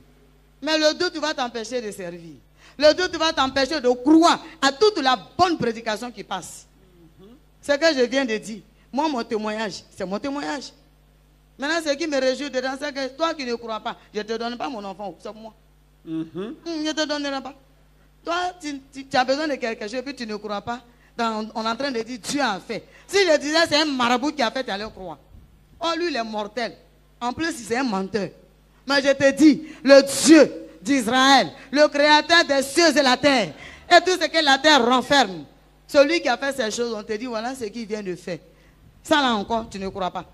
Mais le doute va t'empêcher de servir. Le doute va t'empêcher de croire à toute la bonne prédication qui passe. Ce que je viens de dire, moi mon témoignage, c'est mon témoignage. Maintenant ce qui me réjouit dedans, c'est que toi qui ne crois pas, je ne te donne pas mon enfant, c'est moi. Je ne te donnerai pas. Toi, tu as besoin de quelque chose et puis tu ne crois pas. On est en train de dire Dieu a fait. Si je disais c'est un marabout qui a fait, tu allais croire. Oh, lui, il est mortel. En plus, c'est un menteur. Mais je te dis, le Dieu d'Israël, le créateur des cieux et la terre, et tout ce que la terre renferme, celui qui a fait ces choses, on te dit, voilà ce qu'il vient de faire. Ça là encore, tu ne crois pas.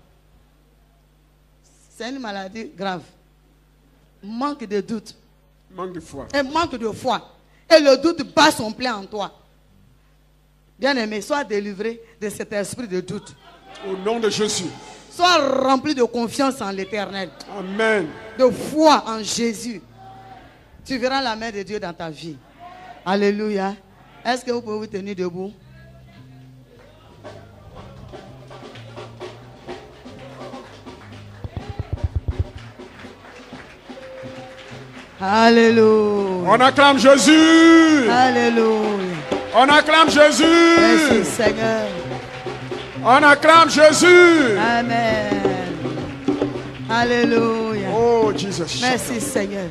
C'est une maladie grave. Manque de doute. Manque de foi. Et manque de foi. Et le doute bat son plein en toi. Bien-aimé, sois délivré de cet esprit de doute. Au nom de Jésus. Sois rempli de confiance en l'Éternel. Amen. De foi en Jésus. Tu verras la main de Dieu dans ta vie. Alléluia. Est-ce que vous pouvez vous tenir debout? Alléluia. On acclame Jésus. Alléluia. On acclame Jésus. Merci Seigneur. On acclame Jésus. Amen. Alléluia. Oh, Jesus. Merci Seigneur.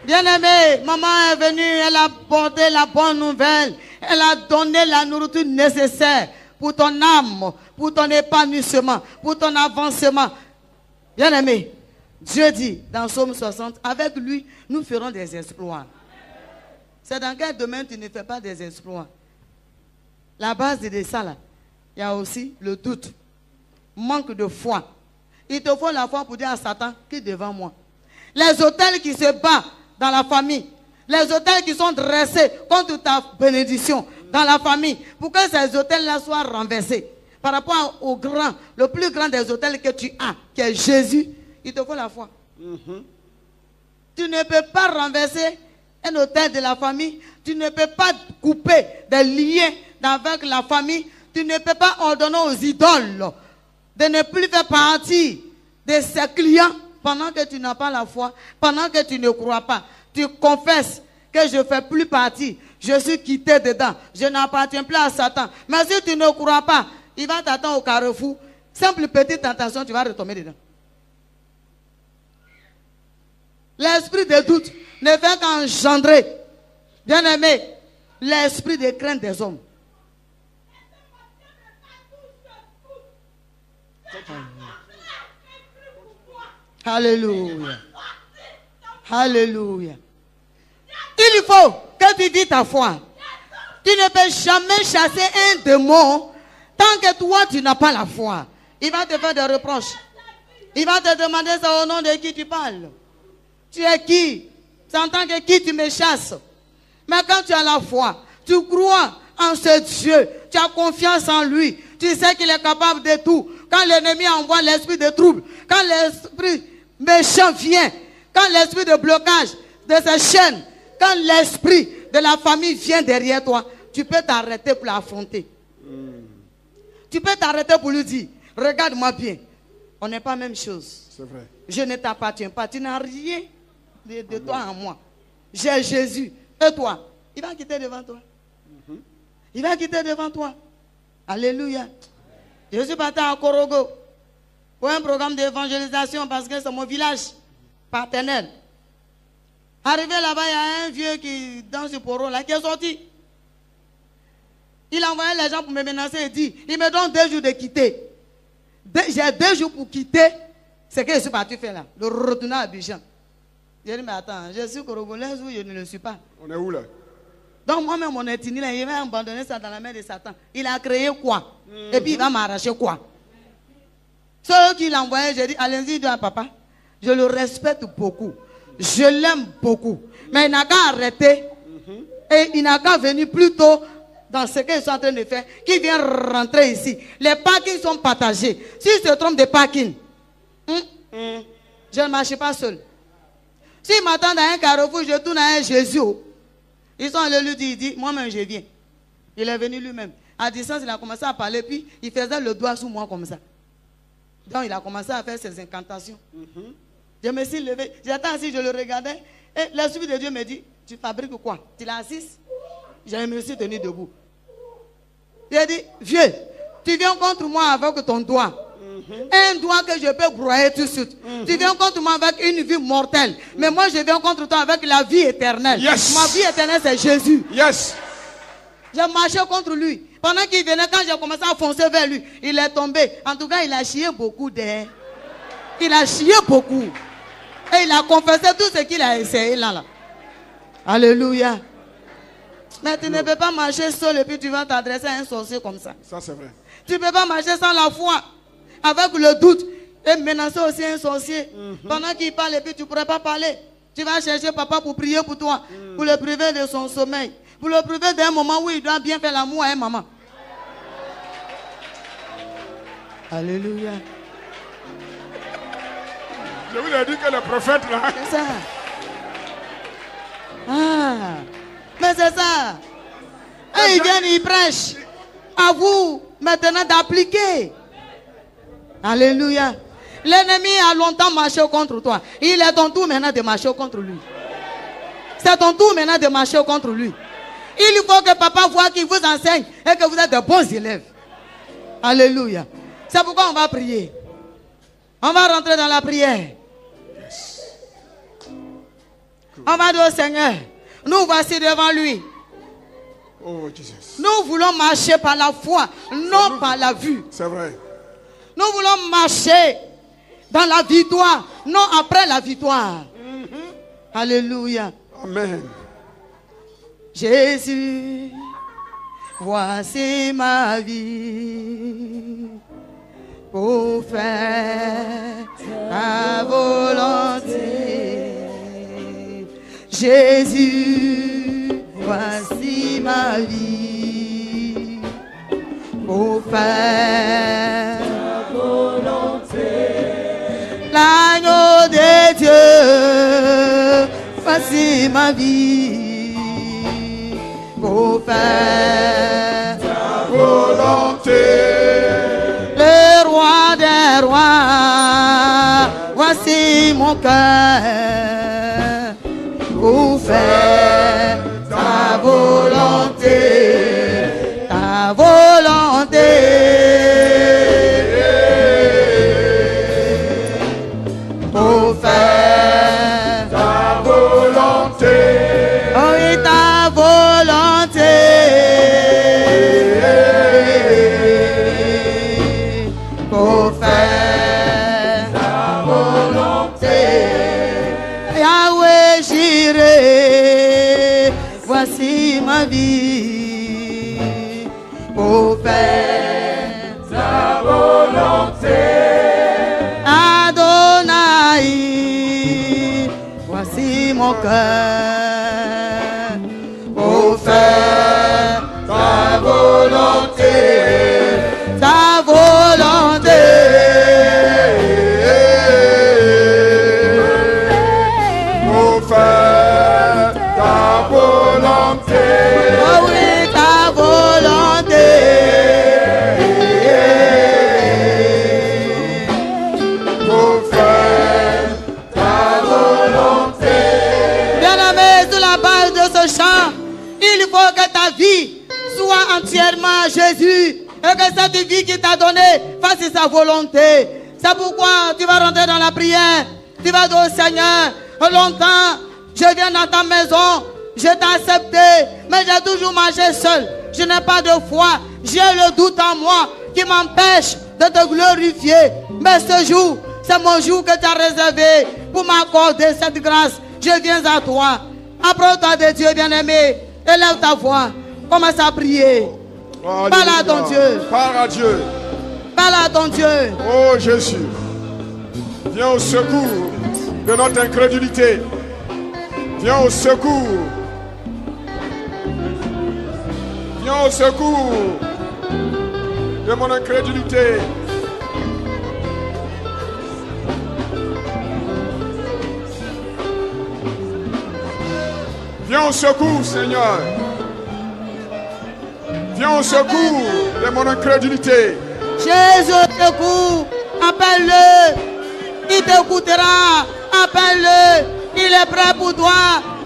Bien-aimé, maman est venue, elle a porté la bonne nouvelle. Elle a donné la nourriture nécessaire pour ton âme, pour ton épanouissement, pour ton avancement. Bien-aimé, Dieu dit dans Psaume 60, avec lui, nous ferons des exploits. C'est dans quel domaine tu ne fais pas des exploits? La base de ça, là, il y a aussi le doute, manque de foi. Il te faut la foi pour dire à Satan, qui est devant moi? Les autels qui se battent dans la famille, les autels qui sont dressés contre ta bénédiction dans la famille, pour que ces autels-là soient renversés. Par rapport au grand, le plus grand des autels que tu as, qui est Jésus, il te faut la foi. Tu ne peux pas renverser un autel de la famille, tu ne peux pas couper des liens avec la famille, tu ne peux pas ordonner aux idoles de ne plus faire partie de ses clients pendant que tu n'as pas la foi, pendant que tu ne crois pas. Tu confesses que je ne fais plus partie, je suis quitté dedans, je n'appartiens plus à Satan. Mais si tu ne crois pas, il va t'attendre au carrefour. Simple petite tentation, tu vas retomber dedans. L'esprit de doute ne fait qu'engendrer, bien aimé, l'esprit de crainte des hommes. Alléluia. Alléluia. Il faut que tu dis ta foi. Tu ne peux jamais chasser un démon tant que toi tu n'as pas la foi. Il va te faire des reproches. Il va te demander ça au nom de qui tu parles. Tu es qui? C'est en tant que qui tu me chasses. Mais quand tu as la foi, tu crois en ce Dieu, tu as confiance en lui, tu sais qu'il est capable de tout. Quand l'ennemi envoie l'esprit de trouble, quand l'esprit méchant vient, quand l'esprit de blocage de ces chaînes, quand l'esprit de la famille vient derrière toi, tu peux t'arrêter pour l'affronter. Tu peux t'arrêter pour lui dire, regarde-moi bien, on n'est pas la même chose. C'est vrai. Je ne t'appartiens pas, tu n'as rien de toi en moi. J'ai Jésus. Et toi, il va quitter devant toi. Il va quitter devant toi. Alléluia. Je suis parti à Korogo pour un programme d'évangélisation parce que c'est mon village paternel. Arrivé là-bas, il y a un vieux qui, dans ce poro là, qui est sorti. Il a envoyé les gens pour me menacer et dit, il me donne 2 jours de quitter. J'ai 2 jours pour quitter. C'est ce que je suis parti faire là. Le retourner à Abidjan. J'ai dit, mais attends, je suis congolaise ou je ne le suis pas? On est où là? Donc moi-même, mon ethnie, il va abandonner ça dans la main de Satan. Il a créé quoi? Et puis il va m'arracher quoi? Celui qui l'a envoyé, j'ai dit, allez-y, dis à papa. Je le respecte beaucoup. Je l'aime beaucoup. Mais il n'a qu'à arrêter. Et il n'a qu'à venir plus tôt dans ce qu'ils sont en train de faire. Qu'il vient rentrer ici. Les parkings sont partagés. S'il se trompe de parking, je ne marche pas seul. S'il m'attend dans un carrefour, je tourne à un Jésus. Ils sont allés lui dire, il dit, moi-même je viens. Il est venu lui-même. À distance, il a commencé à parler, puis il faisait le doigt sous moi comme ça. Donc il a commencé à faire ses incantations. Je me suis levé, j'étais assis, je le regardais. Et l'Esprit de Dieu me dit, tu fabriques quoi? Tu l'as assis? Je me suis tenu debout. Il a dit, vieux, tu viens contre moi avec ton doigt. Un doigt que je peux broyer tout de suite. Tu viens contre moi avec une vie mortelle. Mais moi je viens contre toi avec la vie éternelle. Yes. Ma vie éternelle c'est Jésus. Yes. J'ai marché contre lui. Pendant qu'il venait, quand j'ai commencé à foncer vers lui, il est tombé. En tout cas, il a chié beaucoup d'air. Il a chié beaucoup. Et il a confessé tout ce qu'il a essayé là. Alléluia. Mais tu ne peux pas marcher seul et puis tu vas t'adresser à un sorcier comme ça. Ça c'est vrai. Tu ne peux pas marcher sans la foi. Avec le doute. Et menacer aussi un sorcier. Pendant qu'il parle et puis tu ne pourrais pas parler. Tu vas chercher papa pour prier pour toi. Pour le priver de son sommeil. Pour le priver d'un moment où il doit bien faire l'amour à un maman. Alléluia. Je vous ai dit que le prophète là. C'est ça. ils viennent, ils prêchent. À vous, maintenant, d'appliquer. Alléluia. L'ennemi a longtemps marché contre toi. Il est ton tour maintenant de marcher contre lui. C'est ton tour maintenant de marcher contre lui. Il faut que papa voit qu'il vous enseigne et que vous êtes de bons élèves. Alléluia. C'est pourquoi on va prier. On va rentrer dans la prière. On va dire au Seigneur, nous voici devant lui. Oh, Jesus. Nous voulons marcher par la foi, non par la vue. C'est vrai. Nous voulons marcher dans la victoire, non après la victoire. Alléluia. Amen. Jésus, voici ma vie pour faire ta volonté. Jésus, voici ma vie pour faire ta volonté. L'agneau de Dieu, voici ma vie pour faire Ta volonté. le roi des rois. Voici mon cœur pour faire ta volonté, ta volonté. Pour faire Ta volonté. oh oui, ta volonté. Pour faire ta volonté. Yahweh Jireh, voici ma vie. Pour faire Ta volonté. Adonai, voici mon cœur pour faire ta volonté, ta volonté. Pour faire ta volonté. Oh oui, ta volonté. Pour faire ta volonté. Bien-aimé, sur la base de ce chant, il faut que ta vie soit entièrement à Jésus et que cette vie qu'il t'a donnée fasse sa volonté. C'est pourquoi tu vas rentrer dans la prière. Tu vas dire au Seigneur, longtemps, je viens dans ta maison, je t'ai accepté, mais j'ai toujours marché seul. Je n'ai pas de foi, j'ai le doute en moi qui m'empêche de te glorifier. Mais ce jour, c'est mon jour que tu as réservé pour m'accorder cette grâce. Je viens à toi. Approche-toi de Dieu, bien-aimé. Élève ta voix. Commence à prier. Alléluia. Parle à ton Dieu. Parle à Dieu. Parle à ton Dieu. Oh Jésus, viens au secours de notre incrédulité. Viens au secours. Viens au secours de mon incrédulité. Viens au secours, Seigneur. Viens au secours de mon incrédulité. Jésus t'écoute. Appelle-le. Il t'écoutera. Appelle-le. Il est prêt pour toi.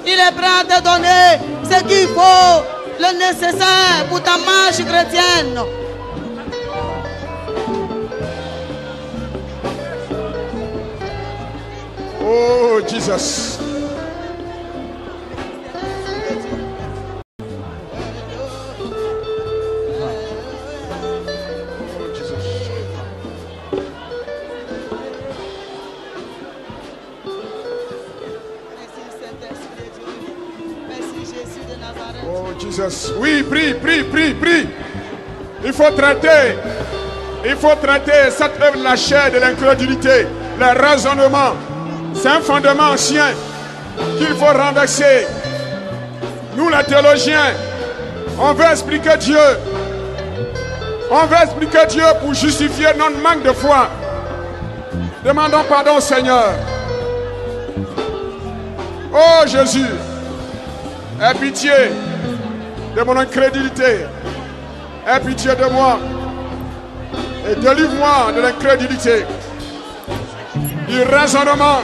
Il est prêt à te donner ce qu'il faut, le nécessaire pour ta marche chrétienne. Oh Jesus. Oh Jesus. Oh Jesus. Oui, prie, prie, prie, prie. Il faut traiter cette œuvre de la chair de l'incrédulité, le raisonnement. C'est un fondement ancien qu'il faut renverser. Nous, les théologiens, on veut expliquer Dieu. On veut expliquer Dieu pour justifier notre manque de foi. Demandons pardon au Seigneur. Oh Jésus, aie pitié. de mon incrédulité. Aie pitié de moi et délivre-moi de l'incrédulité, du raisonnement.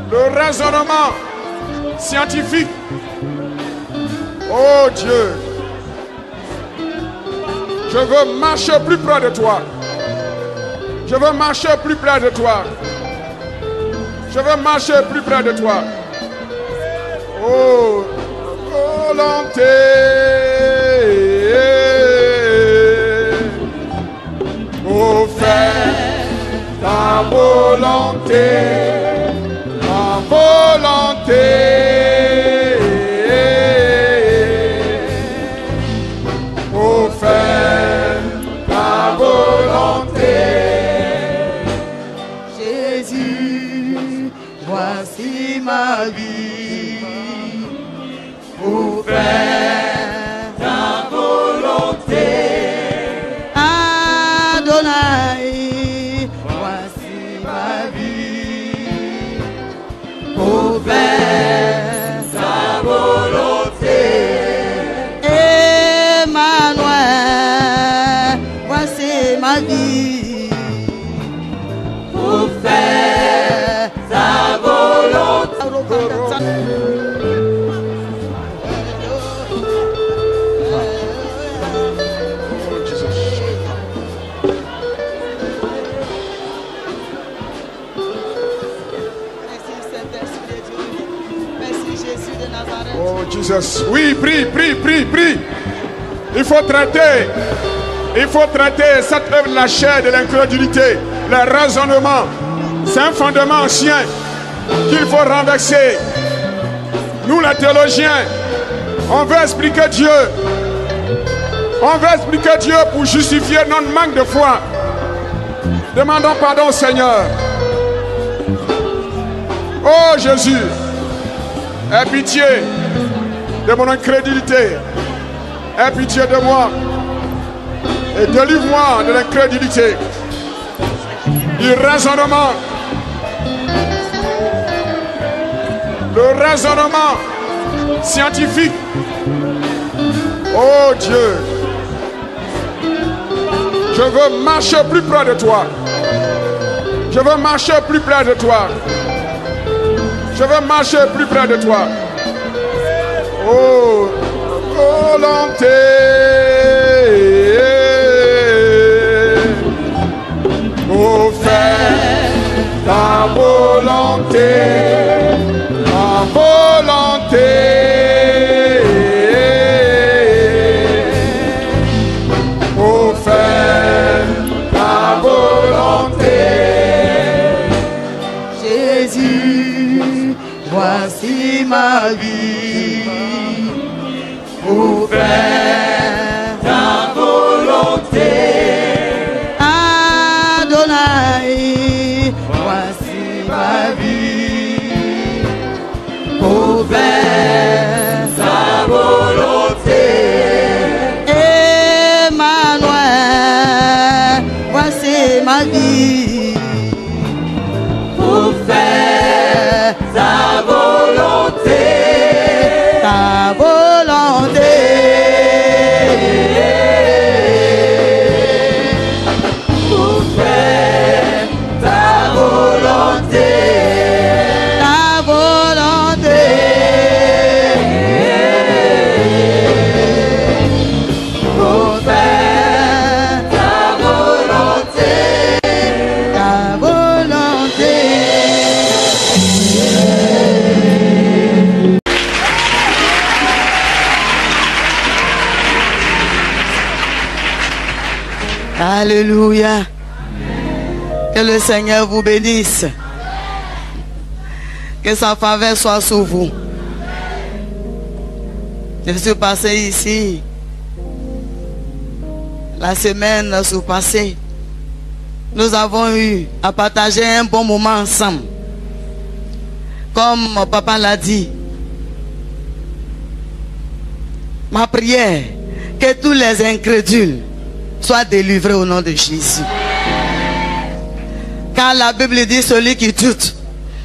Le raisonnement scientifique. Oh Dieu, je veux marcher plus près de toi. Je veux marcher plus près de toi. Je veux marcher plus près de toi. Oh, volonté. Oh, fais ta volonté. Ta volonté. Oh, fais ta volonté. Jésus, voici ma vie pour faire ta volonté. Adonai, voici ma vie pour faire ta volonté. Emmanuel, voici ma vie pour faire ta volonté. Oh, Jesus. Merci Saint-Esprit de Dieu. Merci Jésus de Nazareth. Oh Jesus. Oui, prie, prie, prie, prie. Il faut traiter cette œuvre de la chair de l'incrédulité, le raisonnement. C'est un fondement ancien qu'il faut renverser. Nous les théologiens, on veut expliquer Dieu. On veut expliquer Dieu pour justifier notre manque de foi. Demandons pardon au Seigneur. Oh Jésus, aie pitié de mon incrédulité. Aie pitié de moi et délivre-moi de l'incrédulité, du raisonnement. Le raisonnement scientifique. Oh Dieu, je veux marcher plus près de toi. Je veux marcher plus près de toi. Je veux marcher plus près de toi. Oh, volonté. Oh, fais ta volonté. Ta volonté. Oh, fais ta volonté. Jésus, voici ma vie pour faire ta volonté. Adonai, voici ma vie pour faire ta volonté. Emmanuel, voici ma vie pour faire ta volonté. Ta volonté. Pour faire ta volonté. Ta volonté. Pour faire ta volonté. Ta volonté. Alléluia. Que le Seigneur vous bénisse. Que sa faveur soit sur vous. Je suis passé ici la semaine passée. Nous avons eu à partager un bon moment ensemble. Comme mon papa l'a dit, ma prière, que tous les incrédules soient délivrés au nom de Jésus. Car la Bible dit, celui qui doute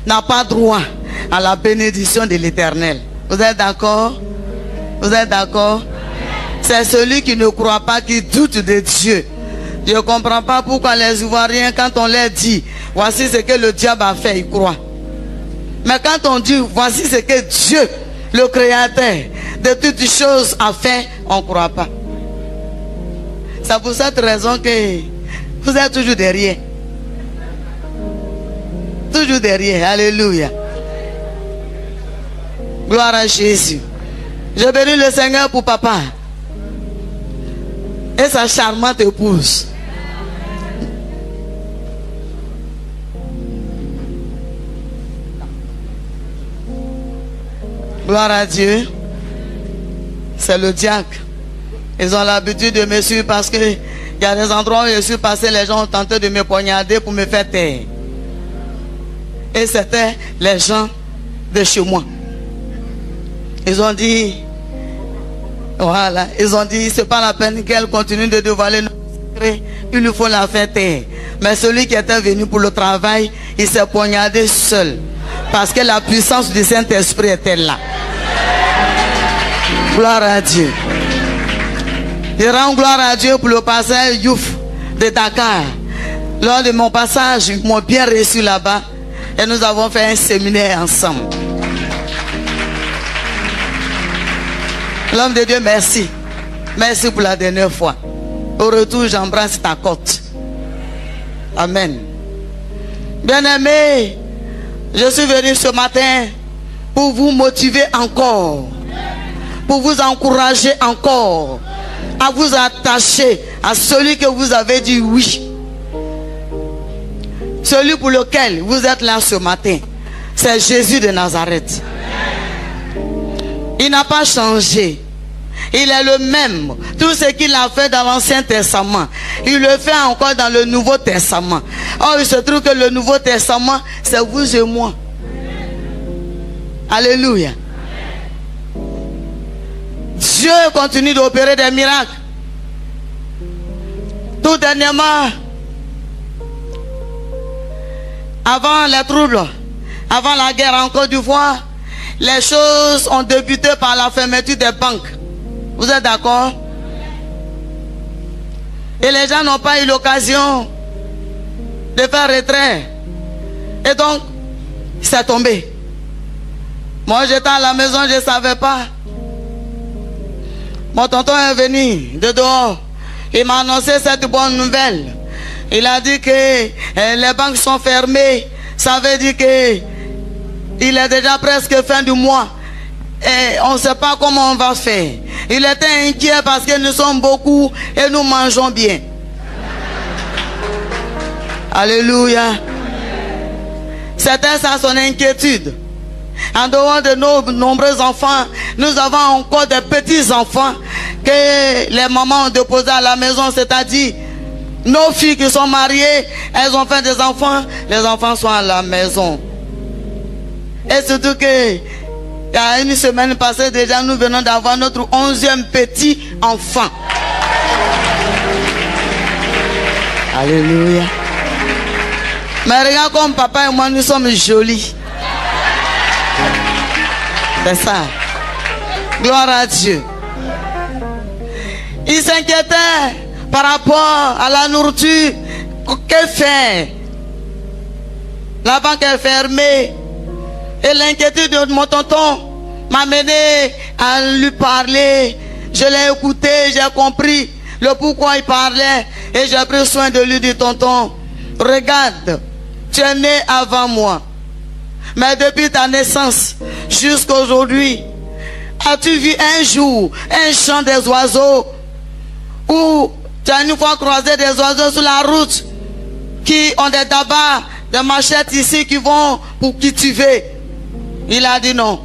n'a pas droit à la bénédiction de l'Éternel. Vous êtes d'accord? Vous êtes d'accord? C'est celui qui ne croit pas, qui doute de Dieu. Je ne comprends pas pourquoi les Ivoiriens, quand on leur dit, voici ce que le diable a fait, ils croient. Mais quand on dit, voici ce que Dieu, le Créateur de toutes choses, a fait, on ne croit pas. C'est pour cette raison que vous êtes toujours derrière. Toujours derrière. Alléluia. Gloire à Jésus. Je bénis le Seigneur pour papa et sa charmante épouse. Gloire à Dieu. C'est le diacre. Ils ont l'habitude de me suivre parce que il y a des endroits où je suis passé, les gens ont tenté de me poignarder pour me faire taire. Et c'était les gens de chez moi. Ils ont dit, voilà, ils ont dit, c'est pas la peine qu'elle continue de dévoiler nos secrets, il lui faut la faire taire. Mais celui qui était venu pour le travail, il s'est poignardé seul. Parce que la puissance du Saint-Esprit était là. Gloire à Dieu. Je rends gloire à Dieu pour le pasteur Youf de Dakar. Lors de mon passage, ils m'ont bien reçu là-bas. Et nous avons fait un séminaire ensemble. L'homme de Dieu, merci. Merci pour la dernière fois. Au retour, j'embrasse ta côte. Amen. Bien-aimés, je suis venu ce matin pour vous motiver encore. Pour vous encourager encore. À vous attacher à celui que vous avez dit oui. Celui pour lequel vous êtes là ce matin, c'est Jésus de Nazareth. Il n'a pas changé. Il est le même. Tout ce qu'il a fait dans l'Ancien Testament, il le fait encore dans le Nouveau Testament. Or, il se trouve que le Nouveau Testament, c'est vous et moi. Alléluia. Dieu continue d'opérer des miracles. Tout dernièrement, avant les troubles, avant la guerre en Côte d'Ivoire, les choses ont débuté par la fermeture des banques. Vous êtes d'accord? Et les gens n'ont pas eu l'occasion de faire retrait. Et donc, c'est tombé. Moi, j'étais à la maison, je ne savais pas. Mon tonton est venu de dehors. Il m'a annoncé cette bonne nouvelle. Il a dit que les banques sont fermées. Ça veut dire que il est déjà presque fin du mois. Et on ne sait pas comment on va faire. Il était inquiet parce que nous sommes beaucoup et nous mangeons bien. Alléluia. C'était ça son inquiétude. En dehors de nos nombreux enfants, nous avons encore des petits-enfants que les mamans ont déposés à la maison, c'est-à-dire nos filles qui sont mariées, elles ont fait des enfants, les enfants sont à la maison. Et surtout que, il y a une semaine passée déjà, nous venons d'avoir notre 11e petit enfant. Alléluia. Mais regarde comme papa et moi, nous sommes jolis. C'est ça. Gloire à Dieu. Il s'inquiétait par rapport à la nourriture. Que faire? La banque est fermée. Et l'inquiétude de mon tonton m'a mené à lui parler. Je l'ai écouté, j'ai compris le pourquoi il parlait. Et j'ai pris soin de lui, dit tonton, regarde, tu es né avant moi. Mais depuis ta naissance jusqu'à aujourd'hui, as-tu vu un jour un chant des oiseaux où tu as une fois croisé des oiseaux sur la route qui ont des tabacs, des machettes ici qui vont pour cultiver? Il a dit non.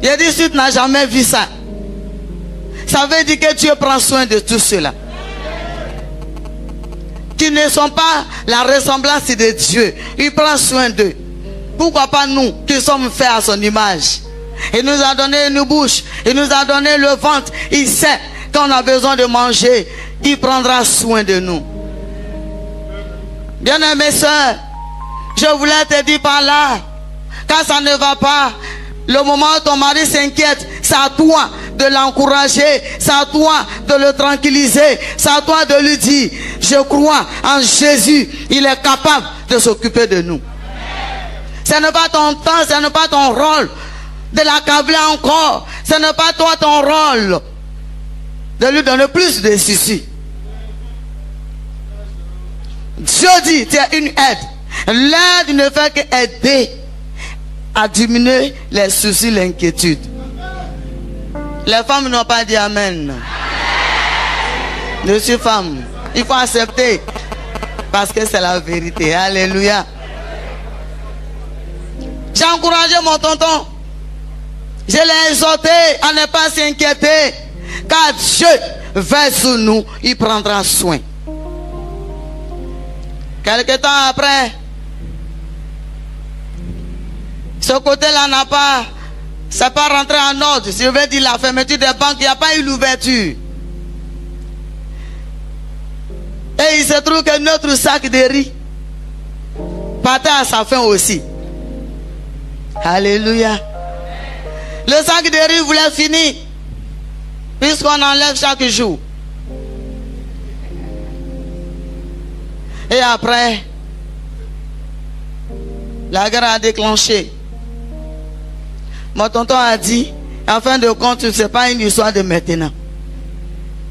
Il a dit si tu n'as jamais vu ça, ça veut dire que Dieu prend soin de tout cela. Qui ne sont pas la ressemblance de Dieu. Il prend soin d'eux. Pourquoi pas nous qui sommes faits à son image? Il nous a donné une bouche. Il nous a donné le ventre. Il sait qu'on a besoin de manger. Il prendra soin de nous. Bien-aimés sœurs, je voulais te dire par là, quand ça ne va pas, Le moment où ton mari s'inquiète, c'est à toi de l'encourager, c'est à toi de le tranquilliser, c'est à toi de lui dire, je crois en Jésus, il est capable de s'occuper de nous. Ce n'est pas ton temps, ce n'est pas ton rôle de l'accabler encore, ce n'est pas toi ton rôle de lui donner plus de soucis. Dieu dit, tu es une aide. L'aide ne fait qu'aider à diminuer les soucis, l'inquiétude. Les femmes n'ont pas dit Amen. Je suis femme. Il faut accepter parce que c'est la vérité. Alléluia. J'ai encouragé mon tonton. Je l'ai exhorté à ne pas s'inquiéter, car Dieu veille sur nous, il prendra soin. Quelque temps après, ce côté-là n'a pas, ça pas rentré en ordre. Je veux dire la fermeture des banques, il n'y a pas eu l'ouverture. Et il se trouve que notre sac de riz partait à sa fin aussi. Alléluia. Le sac de riz voulait finir, puisqu'on enlève chaque jour. Et après, la guerre a déclenché. Mon tonton a dit, en fin de compte, ce n'est pas une histoire de maintenant.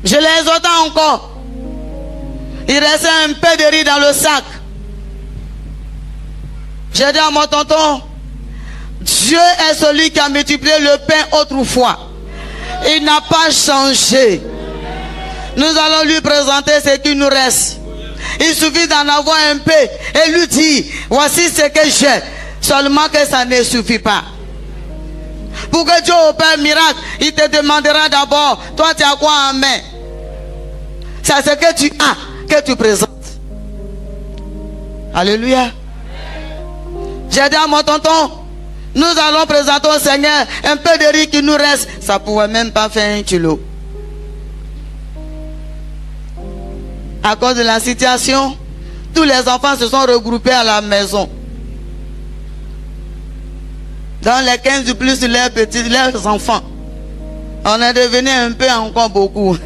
Je l'ai exhorté encore. Il restait un peu de riz dans le sac. J'ai dit à mon tonton, Dieu est celui qui a multiplié le pain autrefois. Il n'a pas changé. Nous allons lui présenter ce qui nous reste. Il suffit d'en avoir un peu et lui dire, voici ce que j'ai. Seulement que ça ne suffit pas. Pour que Dieu opère un miracle, il te demandera d'abord, toi tu as quoi en main? C'est ce que tu as, que tu présentes. Alléluia. J'ai dit à mon tonton, nous allons présenter au Seigneur un peu de riz qui nous reste. Ça ne pouvait même pas faire 1 kilo. À cause de la situation, tous les enfants se sont regroupés à la maison. Dans les 15 du plus de leurs petits, leurs enfants. On est devenu un peu encore beaucoup.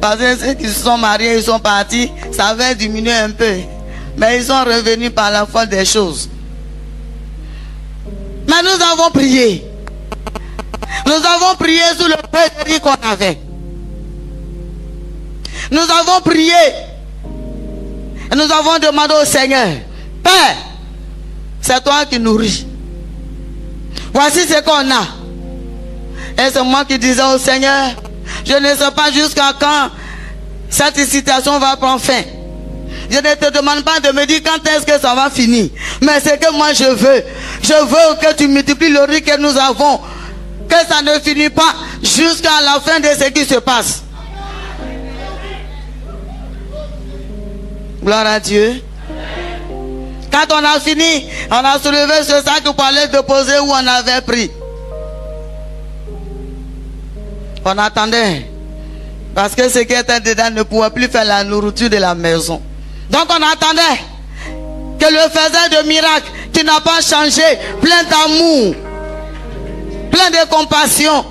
Parce que ceux qui se sont mariés, ils sont partis, ça avait diminué un peu. Mais ils sont revenus par la foi des choses. Mais nous avons prié. Nous avons prié sur le peu de riz qu'on avait. Nous avons prié. Et nous avons demandé au Seigneur, Père, c'est toi qui nourris. Voici ce qu'on a. Et c'est moi qui disais au Seigneur, je ne sais pas jusqu'à quand cette situation va prendre fin. Je ne te demande pas de me dire quand est-ce que ça va finir. Mais ce que moi je veux que tu multiplies le riz que nous avons. Que ça ne finisse pas jusqu'à la fin de ce qui se passe. Gloire à Dieu. Quand on a fini, on a soulevé ce sac pour aller déposer où on avait pris. On attendait. Parce que ce qui était dedans ne pouvait plus faire la nourriture de la maison. Donc on attendait que le faiseur de miracles, qui n'a pas changé, plein d'amour, plein de compassion,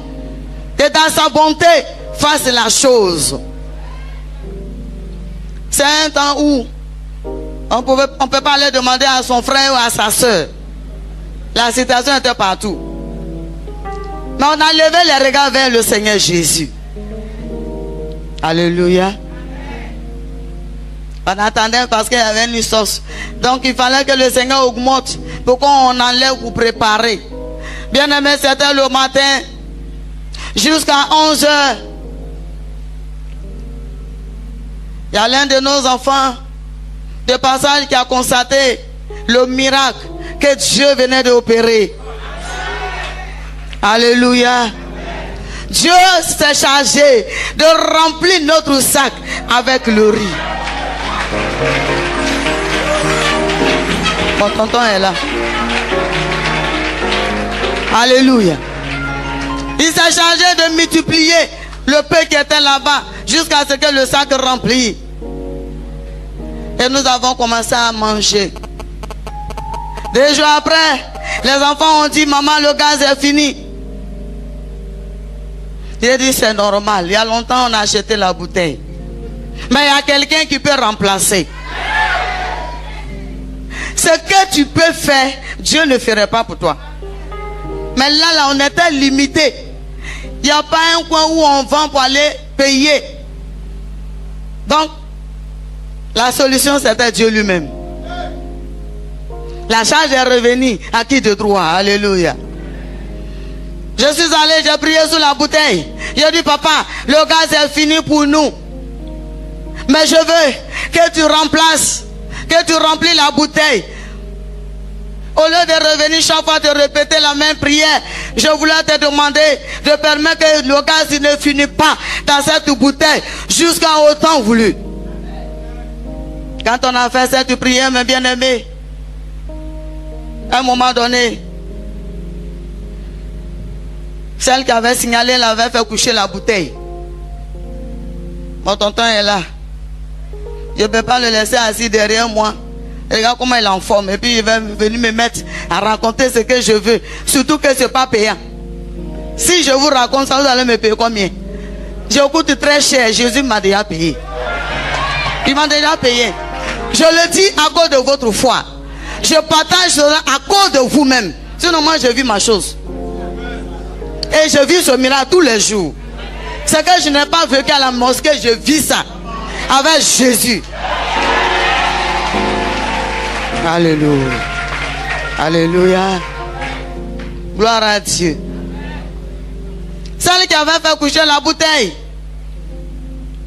que dans sa bonté, fasse la chose. C'est un temps où on ne peut pas aller demander à son frère ou à sa soeur. La situation était partout. Mais on a levé les regards vers le Seigneur Jésus. Alléluia. On attendait parce qu'il y avait une sauce. Donc il fallait que le Seigneur augmente pour qu'on enlève ou préparer. Bien aimé, c'était le matin jusqu'à 11 h. Il y a l'un de nos enfants de passage qui a constaté le miracle que Dieu venait d'opérer. Alléluia. Dieu s'est chargé de remplir notre sac avec le riz. Mon tonton est là. Alléluia. Il s'est chargé de multiplier le peu qui était là-bas jusqu'à ce que le sac remplit. Et nous avons commencé à manger. 2 jours après, Les enfants ont dit, maman, le gaz est fini. J'ai dit, c'est normal. Il y a longtemps, on a acheté la bouteille. Mais il y a quelqu'un qui peut remplacer. Ce que tu peux faire, Dieu ne ferait pas pour toi. Mais là, on était limité. Il n'y a pas un coin où on vend pour aller payer. Donc, la solution, c'était Dieu lui-même. La charge est revenue à qui de droit. Alléluia. Je suis allé, j'ai prié sur la bouteille. J'ai dit, papa, le gaz est fini pour nous. Mais je veux que tu remplaces, que tu remplis la bouteille. Au lieu de revenir chaque fois de répéter la même prière, je voulais te demander de permettre que le gaz ne finisse pas dans cette bouteille jusqu'à autant voulu. Quand on a fait cette prière, mes bien-aimés, à un moment donné, celle qui avait signalé l'avait fait coucher la bouteille. Mon tonton est là. Je ne peux pas le laisser assis derrière moi. Regarde comment il est en forme. Et puis il va venir me mettre à raconter ce que je veux. Surtout que ce n'est pas payant. Si je vous raconte ça, vous allez me payer combien? Je coûte très cher. Jésus m'a déjà payé. Il m'a déjà payé. Je le dis à cause de votre foi. Je partage cela à cause de vous-même. Sinon moi je vis ma chose. Et je vis ce miracle tous les jours. C'est que je n'ai pas vécu à la mosquée, je vis ça. Avec Jésus. Alléluia. Alléluia. Gloire à Dieu. Celle qui avait fait coucher la bouteille.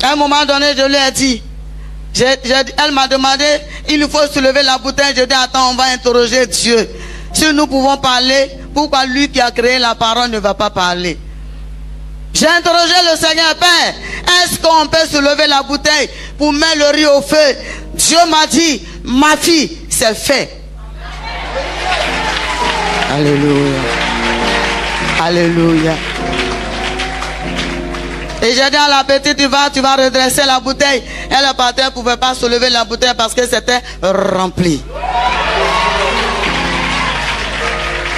À un moment donné, je lui ai dit. Elle m'a demandé, il faut soulever la bouteille. Je dis, attends, on va interroger Dieu. Si nous pouvons parler, pourquoi lui qui a créé la parole ne va pas parler? J'ai interrogé le Seigneur, Père, est-ce qu'on peut soulever la bouteille pour mettre le riz au feu? Dieu m'a dit, ma fille, c'est fait. Alléluia. Alléluia. Et j'ai dit à la petite, tu vas redresser la bouteille. Elle est partie, elle ne pouvait pas soulever la bouteille parce que c'était rempli.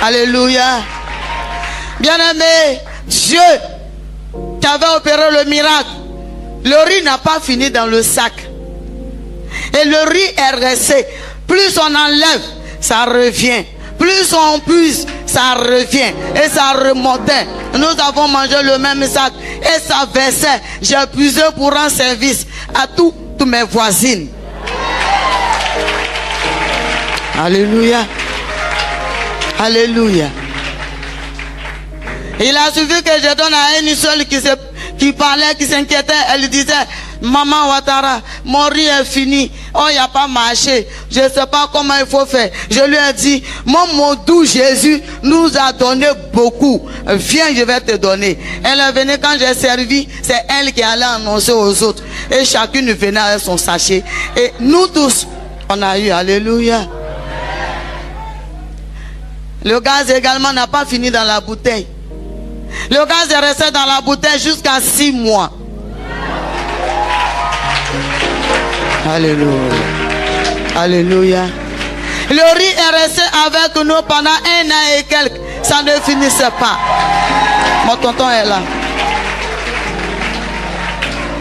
Alléluia. Bien-aimé, Dieu qui avait opéré le miracle, le riz n'a pas fini dans le sac. Et le riz est resté. Plus on enlève, ça revient. Plus on puise, ça revient. Et ça remontait. Nous avons mangé le même sac. Et ça versait. J'ai puisé pour rendre service à toutes mes voisines. Alléluia. Alléluia. Il a suffi que je donne à une seule qui parlait, qui s'inquiétait. Elle disait, maman Ouattara, mon riz est fini. Oh, il n'y a pas marché. Je ne sais pas comment il faut faire. Je lui ai dit, mon doux Jésus nous a donné beaucoup. Viens, je vais te donner. Elle est venue quand j'ai servi. C'est elle qui allait annoncer aux autres. Et chacune venait avec son sachet. Et nous tous, on a eu. Alléluia. Le gaz également n'a pas fini dans la bouteille. Le gaz est resté dans la bouteille jusqu'à 6 mois. Alléluia. Alléluia. Le riz est resté avec nous pendant 1 an et quelques. Ça ne finissait pas. Mon tonton est là.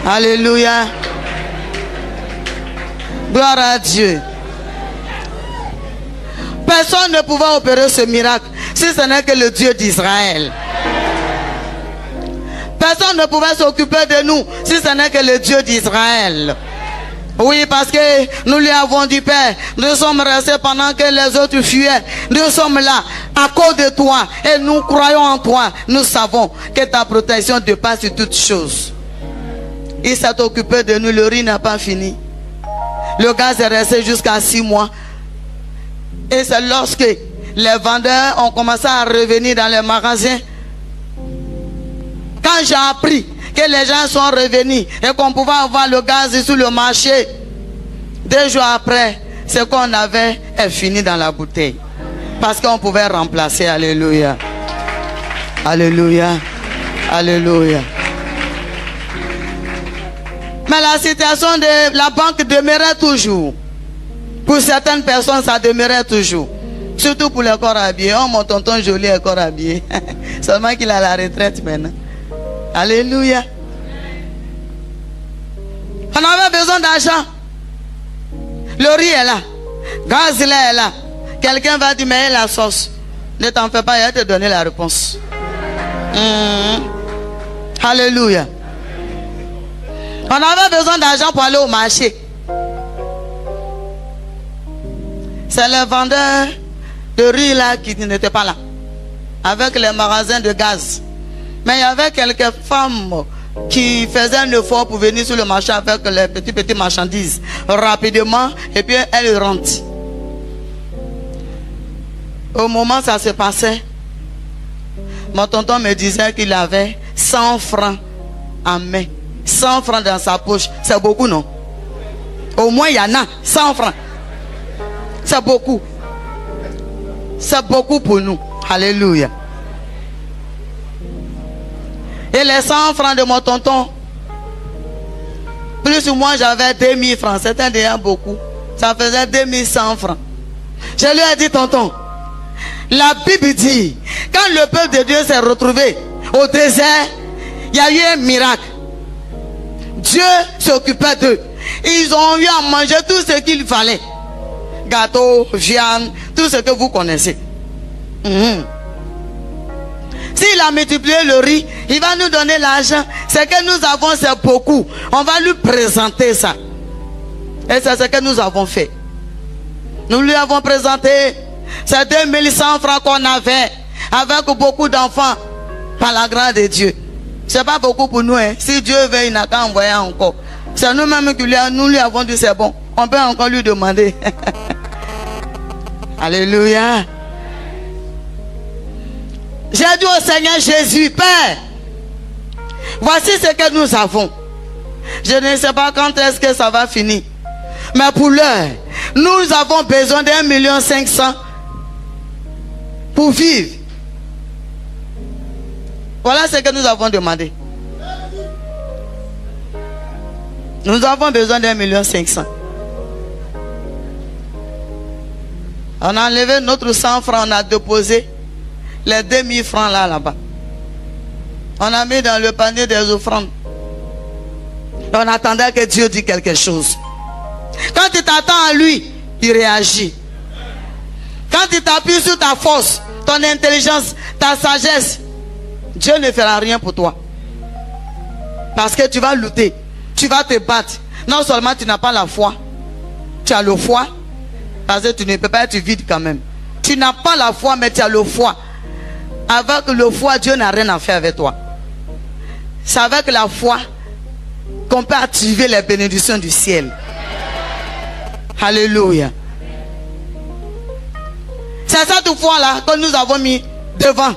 Alléluia. Gloire à Dieu. Personne ne pouvait opérer ce miracle si ce n'est que le Dieu d'Israël. Personne ne pouvait s'occuper de nous si ce n'est que le Dieu d'Israël. Oui, parce que nous lui avons dit, Père, nous sommes restés pendant que les autres fuyaient. Nous sommes là à cause de toi et nous croyons en toi. Nous savons que ta protection dépasse toutes choses. Il s'est occupé de nous, le riz n'a pas fini. Le gaz est resté jusqu'à 6 mois. Et c'est lorsque les vendeurs ont commencé à revenir dans les magasins. Quand j'ai appris que les gens sont revenus et qu'on pouvait avoir le gaz sur le marché, 2 jours après, ce qu'on avait est fini dans la bouteille. Parce qu'on pouvait remplacer. Alléluia. Alléluia. Alléluia. Mais la situation de la banque demeurait toujours. Pour certaines personnes, ça demeurait toujours. Surtout pour les corps habillés. Oh, mon tonton joli est corps habillé. Seulement qu'il a la retraite maintenant. Alléluia. On avait besoin d'argent. Le riz est là. Gaz est là. Quelqu'un va dire, mais la sauce. Ne t'en fais pas, il va te donner la réponse. Alléluia. On avait besoin d'argent pour aller au marché. C'est le vendeur de riz là qui n'était pas là. Avec les magasins de gaz. Mais il y avait quelques femmes qui faisaient un effort pour venir sur le marché avec les petites marchandises. Rapidement. Et puis elles rentrent. Au moment où ça se passait, mon tonton me disait qu'il avait 100 francs en main. 100 francs dans sa poche. C'est beaucoup, non? Au moins, il y en a 100 francs. C'est beaucoup. C'est beaucoup pour nous. Alléluia. Et les 100 francs de mon tonton, plus ou moins, j'avais 2000 francs. C'était déjà beaucoup. Ça faisait 2100 francs. Je lui ai dit, tonton, la Bible dit, quand le peuple de Dieu s'est retrouvé au désert, il y a eu un miracle. Dieu s'occupait d'eux. Ils ont eu à manger tout ce qu'il fallait. Gâteau, viande, tout ce que vous connaissez. S'il a multiplié le riz, il va nous donner l'argent. Ce que nous avons, c'est beaucoup. On va lui présenter ça. Et c'est ce que nous avons fait. Nous lui avons présenté ces 2100 francs qu'on avait avec beaucoup d'enfants par la grâce de Dieu. C'est pas beaucoup pour nous. Hein. Si Dieu veut, il n'a qu'à envoyer encore. C'est nous-mêmes qui nous lui avons dit c'est bon. On peut encore lui demander. Alléluia. J'ai dit au Seigneur Jésus, Père, voici ce que nous avons. Je ne sais pas quand est-ce que ça va finir. Mais pour l'heure, nous avons besoin d'1 500 000 pour vivre. Voilà ce que nous avons demandé. Nous avons besoin d'1 500 000. On a enlevé notre 100 francs, on a déposé les 2000 francs là-bas. On a mis dans le panier des offrandes. Et on attendait que Dieu dise quelque chose. Quand tu t'attends à lui, il réagit. Quand tu t'appuies sur ta force, ton intelligence, ta sagesse, Dieu ne fera rien pour toi. Parce que tu vas lutter, tu vas te battre. Non seulement tu n'as pas la foi, tu as le foie, parce que tu ne peux pas être vide quand même. Tu n'as pas la foi, mais tu as le foie. Avec le foie, Dieu n'a rien à faire avec toi. C'est avec la foi qu'on peut activer les bénédictions du ciel. Alléluia. C'est cette foi-là que nous avons mis devant.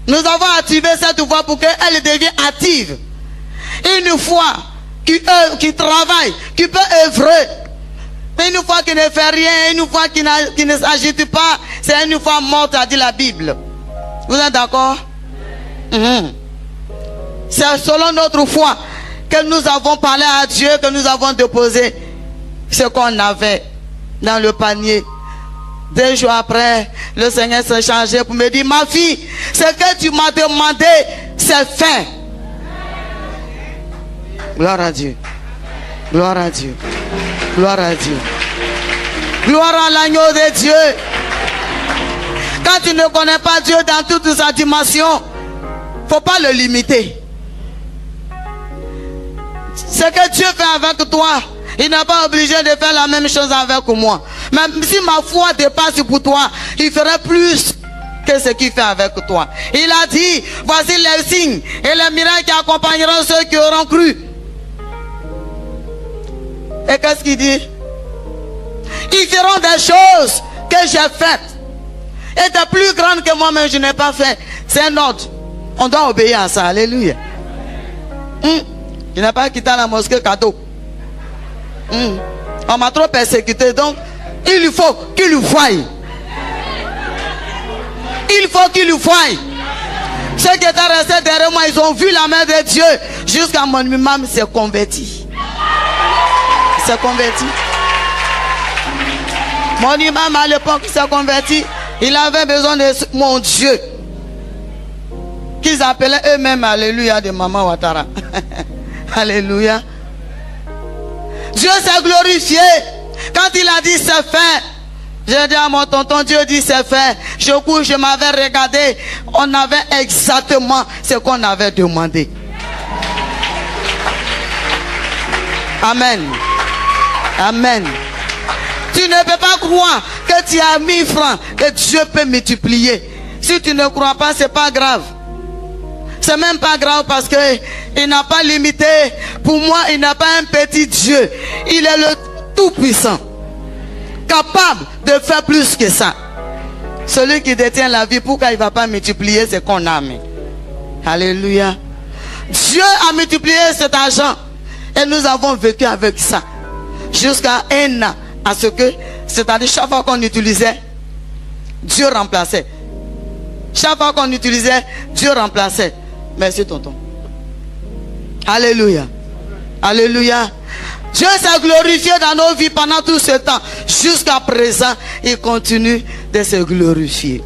Nous avons activé cette foi pour qu'elle devienne active. Une foi qui travaille, qui peut œuvrer. Une foi qui ne fait rien, une foi qui ne s'agite pas, c'est une foi morte, a dit la Bible. Vous êtes d'accord? C'est selon notre foi que nous avons parlé à Dieu, que nous avons déposé ce qu'on avait dans le panier. 2 jours après, le Seigneur s'est changé pour me dire, ma fille, ce que tu m'as demandé, c'est fait. Gloire à Dieu. Gloire à Dieu. Gloire à Dieu. Gloire à l'agneau de Dieu. Quand tu ne connais pas Dieu dans toute sa dimension, il ne faut pas le limiter. Ce que Dieu fait avec toi, il n'est pas obligé de faire la même chose avec moi. Même si ma foi dépasse pour toi, il ferait plus que ce qu'il fait avec toi. Il a dit, voici les signes et les miracles qui accompagneront ceux qui auront cru. Et qu'est-ce qu'il dit? Ils feront des choses que j'ai faites. Et des plus grandes que moi-même je n'ai pas fait. C'est un ordre. On doit obéir à ça. Alléluia. Je n'ai pas quitté la mosquée cadeau. On m'a trop persécuté. Donc, il faut qu'il le voie. Il faut qu'il le voie. Ceux qui étaient restés derrière moi, ils ont vu la main de Dieu. Jusqu'à mon imam s'est converti. S'est converti. Mon imam à l'époque qui s'est converti, il avait besoin de mon Dieu. Qu'ils appelaient eux-mêmes, alléluia, de Maman Ouattara. Alléluia. Dieu s'est glorifié. Quand il a dit c'est fait, j'ai dit à mon tonton, Dieu dit c'est fait. Je cours, je m'avais regardé. On avait exactement ce qu'on avait demandé. Amen. Amen. Tu ne peux pas croire que tu as 1000 francs, que Dieu peut multiplier. Si tu ne crois pas, c'est pas grave. C'est même pas grave parce que il n'a pas limité. Pour moi, il n'a pas un petit Dieu. Il est le Tout-Puissant. Capable de faire plus que ça. Celui qui détient la vie, pourquoi il ne va pas multiplier ce qu'on a mis? Alléluia. Dieu a multiplié cet argent. Et nous avons vécu avec ça. Jusqu'à 1 an. À ce que, c'est-à-dire chaque fois qu'on utilisait, Dieu remplaçait. Chaque fois qu'on utilisait, Dieu remplaçait. Merci tonton. Alléluia. Alléluia. Dieu s'est glorifié dans nos vies pendant tout ce temps. Jusqu'à présent, il continue de se glorifier.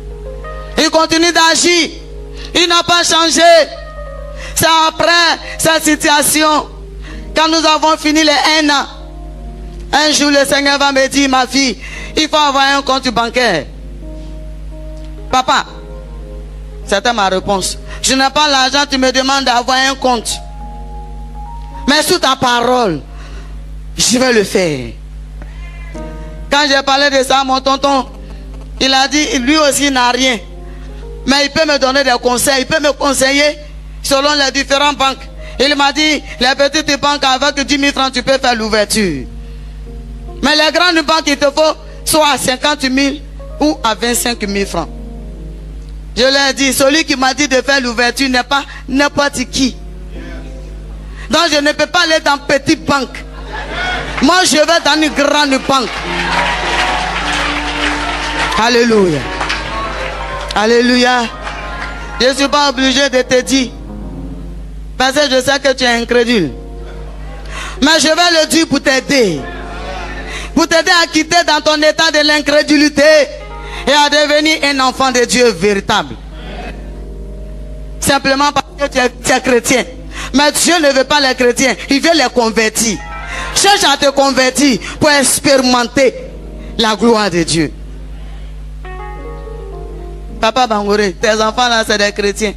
Il continue d'agir. Il n'a pas changé. C'est après cette situation, quand nous avons fini les 1 an, un jour le Seigneur va me dire, ma fille, il faut avoir un compte bancaire. Papa, c'était ma réponse. Je n'ai pas l'argent, tu me demandes d'avoir un compte. Mais sous ta parole, je vais le faire. Quand j'ai parlé de ça à mon tonton, il a dit, lui aussi n'a rien. Mais il peut me donner des conseils, il peut me conseiller selon les différentes banques. Il m'a dit, les petites banques avec 10 000 francs, tu peux faire l'ouverture. Mais les grandes banques, il te faut soit à 50 000 ou à 25 000 francs. Je leur ai dit, celui qui m'a dit de faire l'ouverture n'est pas n'importe qui. Donc je ne peux pas aller dans une petite banque. Moi je vais dans une grande banque. Alléluia. Alléluia. Je ne suis pas obligé de te dire. Parce que je sais que tu es incrédule. Mais je vais le dire pour t'aider. Pour t'aider à quitter dans ton état de l'incrédulité et à devenir un enfant de Dieu véritable. Simplement parce que tu es chrétien. Mais Dieu ne veut pas les chrétiens, il veut les convertir. Cherche à te convertir pour expérimenter la gloire de Dieu. Papa Bangoré, tes enfants là c'est des chrétiens.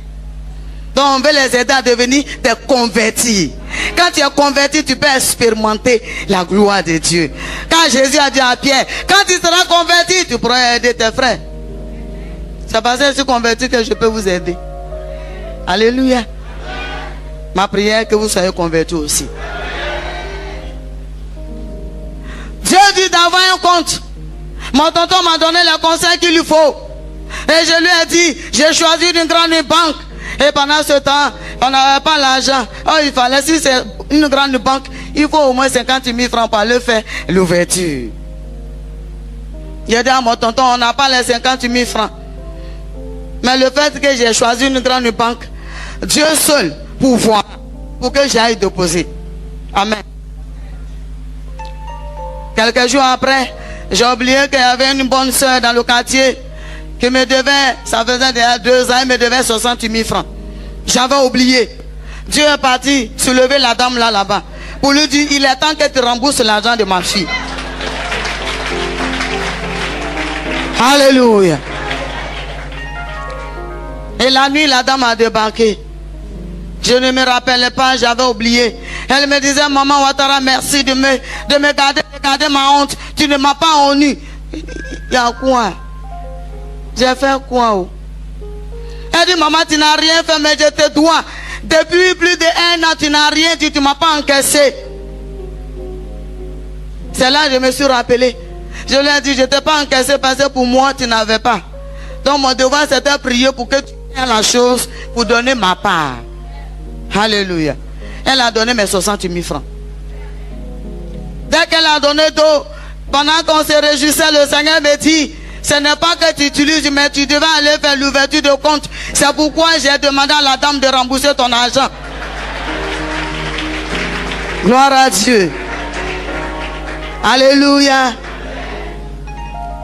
Donc on veut les aider à devenir des convertis. Quand tu es converti, tu peux expérimenter la gloire de Dieu. Quand Jésus a dit à Pierre, quand tu seras converti, tu pourras aider tes frères. C'est parce que je suis converti que je peux vous aider. Alléluia. Ma prière est que vous soyez convertis aussi. Dieu dit d'avoir un compte. Mon tonton m'a donné les conseils qu'il lui faut. Et je lui ai dit, j'ai choisi une grande banque. Et pendant ce temps, on n'avait pas l'argent. Oh, il fallait, si c'est une grande banque, il faut au moins 50 000 francs pour aller faire l'ouverture. J'ai dit à mon tonton, on n'a pas les 50 000 francs. Mais le fait que j'ai choisi une grande banque, Dieu seul pour voir, pour que j'aille déposer. Amen. Quelques jours après, j'ai oublié qu'il y avait une bonne soeur dans le quartier qui me devait, ça faisait déjà 2 ans, elle me devait 60 000 francs. J'avais oublié. Dieu est parti soulever la dame là-bas pour lui dire, il est temps que tu rembourses l'argent de ma fille. Alléluia. Et la nuit, la dame a débarqué. Je ne me rappelais pas, j'avais oublié. Elle me disait, maman Ouattara, merci de me garder ma honte. Tu ne m'as pas honni. Il y a quoi? J'ai fait quoi? Elle dit, maman, tu n'as rien fait, mais je te dois. Depuis plus de 1 an, tu n'as rien dit, tu ne m'as pas encaissé. C'est là que je me suis rappelé. Je lui ai dit, je ne t'ai pas encaissé parce que pour moi, tu n'avais pas. Donc mon devoir, c'était de prier pour que tu aies la chose pour donner ma part. Alléluia. Elle a donné mes 60 000 francs. Dès qu'elle a donné d'eau, pendant qu'on se réjouissait, le Seigneur me dit, ce n'est pas que tu utilises, mais tu devais aller faire l'ouverture de compte. C'est pourquoi j'ai demandé à la dame de rembourser ton argent. Gloire à Dieu. Alléluia.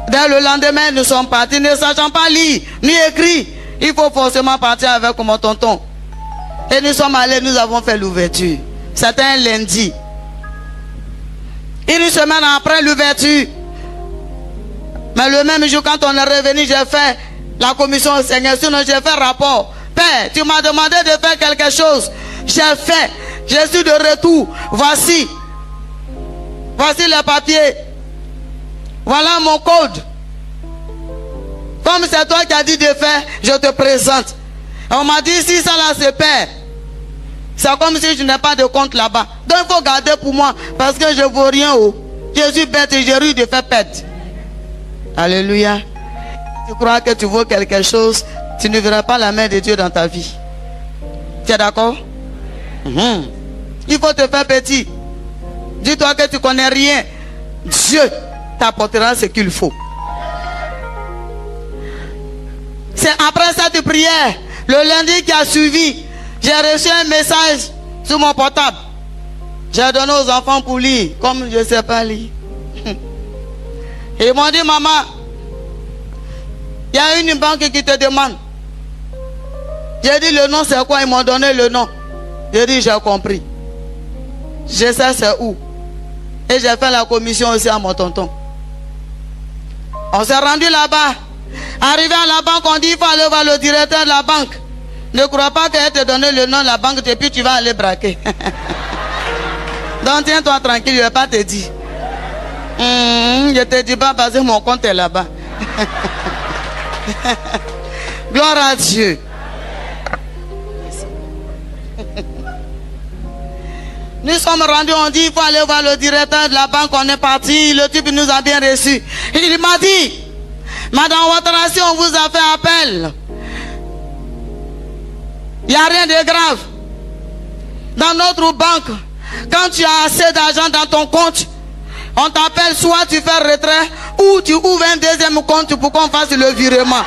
Dès le lendemain, nous sommes partis, ne sachant pas lire, ni écrire. Il faut forcément partir avec mon tonton. Et nous sommes allés, nous avons fait l'ouverture. C'était un lundi. Une semaine après l'ouverture. Mais le même jour, quand on est revenu, j'ai fait la commission au Seigneur. Sinon, j'ai fait rapport. Père, tu m'as demandé de faire quelque chose. J'ai fait. Je suis de retour. Voici. Voici les papiers. Voilà mon code. Comme c'est toi qui as dit de faire, je te présente. On m'a dit, si ça là se perd, c'est comme si je n'ai pas de compte là-bas. Donc il faut garder pour moi, parce que je ne vaux rien. Je suis bête et j'ai eu de faire perdre. Alléluia. Tu crois que tu vaux quelque chose, tu ne verras pas la main de Dieu dans ta vie. Tu es d'accord? Il faut te faire petit. Dis-toi que tu ne connais rien. Dieu t'apportera ce qu'il faut. C'est après cette prière, le lundi qui a suivi, j'ai reçu un message sur mon portable. J'ai donné aux enfants pour lire, comme je ne sais pas lire. Ils m'ont dit, maman, il y a une banque qui te demande. J'ai dit, le nom c'est quoi? Ils m'ont donné le nom. J'ai dit, j'ai compris. Je sais c'est où. Et j'ai fait la commission aussi à mon tonton. On s'est rendu là-bas. Arrivé à la banque, on dit, il faut aller voir le directeur de la banque. Ne crois pas qu'elle te donne le nom de la banque et puis tu vas aller braquer. Donc tiens-toi tranquille, je ne vais pas te dire. Je te dis pas parce que mon compte est là-bas. Gloire à Dieu. Nous sommes rendus, on dit, il faut aller voir le directeur de la banque, on est parti, le type nous a bien reçus. Il m'a dit, Madame Ouattara, on vous a fait appel. Il n'y a rien de grave. Dans notre banque, quand tu as assez d'argent dans ton compte, on t'appelle, soit tu fais retrait, ou tu ouvres un deuxième compte pour qu'on fasse le virement.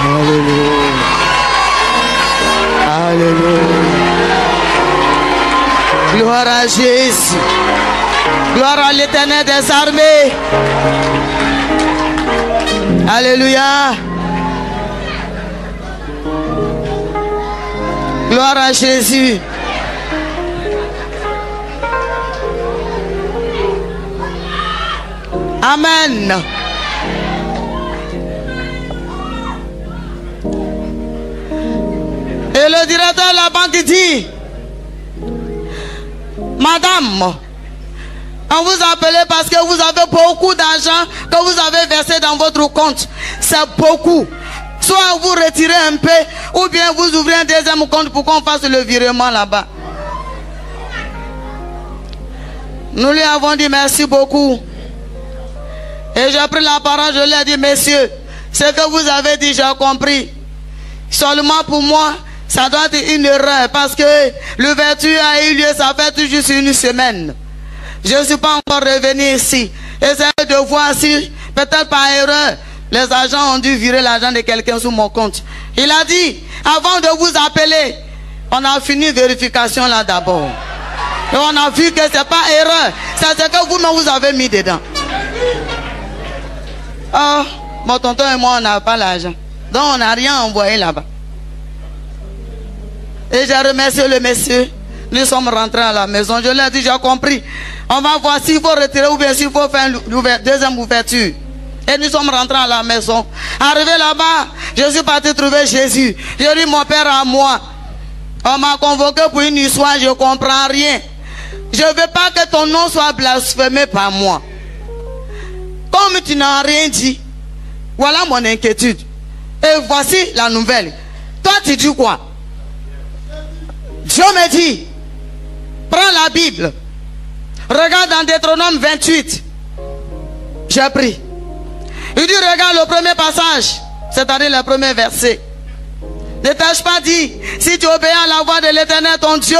Alléluia. Alléluia. Gloire à Jésus. Gloire à l'Éternel des armées. Alléluia. Gloire à Jésus. Amen. Et le directeur de la banque dit, Madame, on vous appelait parce que vous avez beaucoup d'argent que vous avez versé dans votre compte. C'est beaucoup. Soit vous retirez un peu, ou bien vous ouvrez un deuxième compte pour qu'on fasse le virement là-bas. Nous lui avons dit merci beaucoup. Et j'ai pris la parole, je lui ai dit, messieurs, ce que vous avez dit, j'ai compris. Seulement pour moi, ça doit être une erreur parce que l'ouverture a eu lieu, ça fait tout juste une semaine. Je ne suis pas encore revenu ici. Essayez de voir si, peut-être par erreur, les agents ont dû virer l'argent de quelqu'un sur mon compte. Il a dit, avant de vous appeler, on a fini vérification là d'abord. Et on a vu que ce n'est pas erreur. C'est ce que vous-même vous avez mis dedans. Oh, mon tonton et moi, on n'a pas l'argent. Donc on n'a rien envoyé là-bas. Et j'ai remercié le monsieur. Nous sommes rentrés à la maison. Je lui ai dit, j'ai compris. On va voir s'il faut retirer ou bien s'il faut faire une deuxième ouverture. Et nous sommes rentrés à la maison. Arrivé là-bas, je suis parti trouver Jésus. J'ai dit, mon père à moi. On m'a convoqué pour une histoire, je ne comprends rien. Je ne veux pas que ton nom soit blasphémé par moi. Comme tu n'as rien dit, voilà mon inquiétude. Et voici la nouvelle. Toi, tu dis quoi? Dieu me dit, prends la Bible, regarde dans Deutéronome 28. J'ai pris. Il dit, regarde le premier passage, c'est-à-dire le premier verset. Ne t'ai-je pas dit, si tu obéis à la voix de l'Éternel ton Dieu,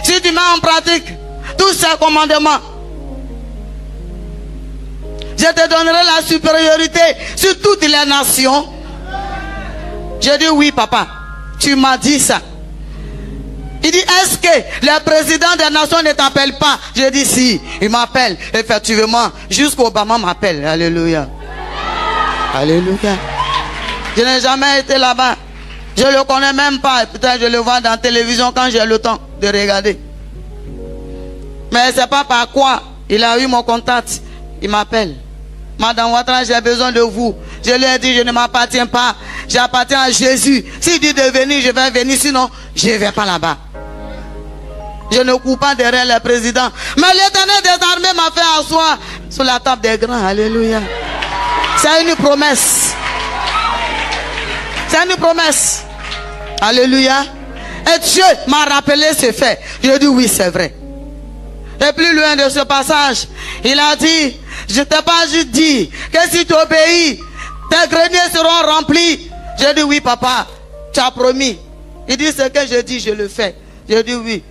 si tu mets en pratique tous ces commandements, je te donnerai la supériorité sur toutes les nations. J'ai dit oui, papa. Tu m'as dit ça. Il dit, est-ce que le président des nations ne t'appelle pas? Je dis si, il m'appelle, effectivement. Jusqu'Obama m'appelle. Alléluia. Alléluia. Je n'ai jamais été là-bas. Je ne le connais même pas. Peut-être je le vois dans la télévision quand j'ai le temps de regarder. Mais c'est pas par quoi. Il a eu mon contact. Il m'appelle. Madame Ouattara, j'ai besoin de vous. Je lui ai dit, je ne m'appartiens pas. J'appartiens à Jésus. S'il dit de venir, je vais venir. Sinon, je ne vais pas là-bas. Je ne cours pas derrière le président. Mais l'Éternel des armées m'a fait asseoir sur la table des grands. Alléluia. C'est une promesse. C'est une promesse. Alléluia. Et Dieu m'a rappelé ce fait. Je dis oui, c'est vrai. Et plus loin de ce passage, il a dit, je t'ai pas juste dit que si tu obéis, tes greniers seront remplis. Je dis oui, papa, tu as promis. Il dit ce que je dis, je le fais. Je dis oui.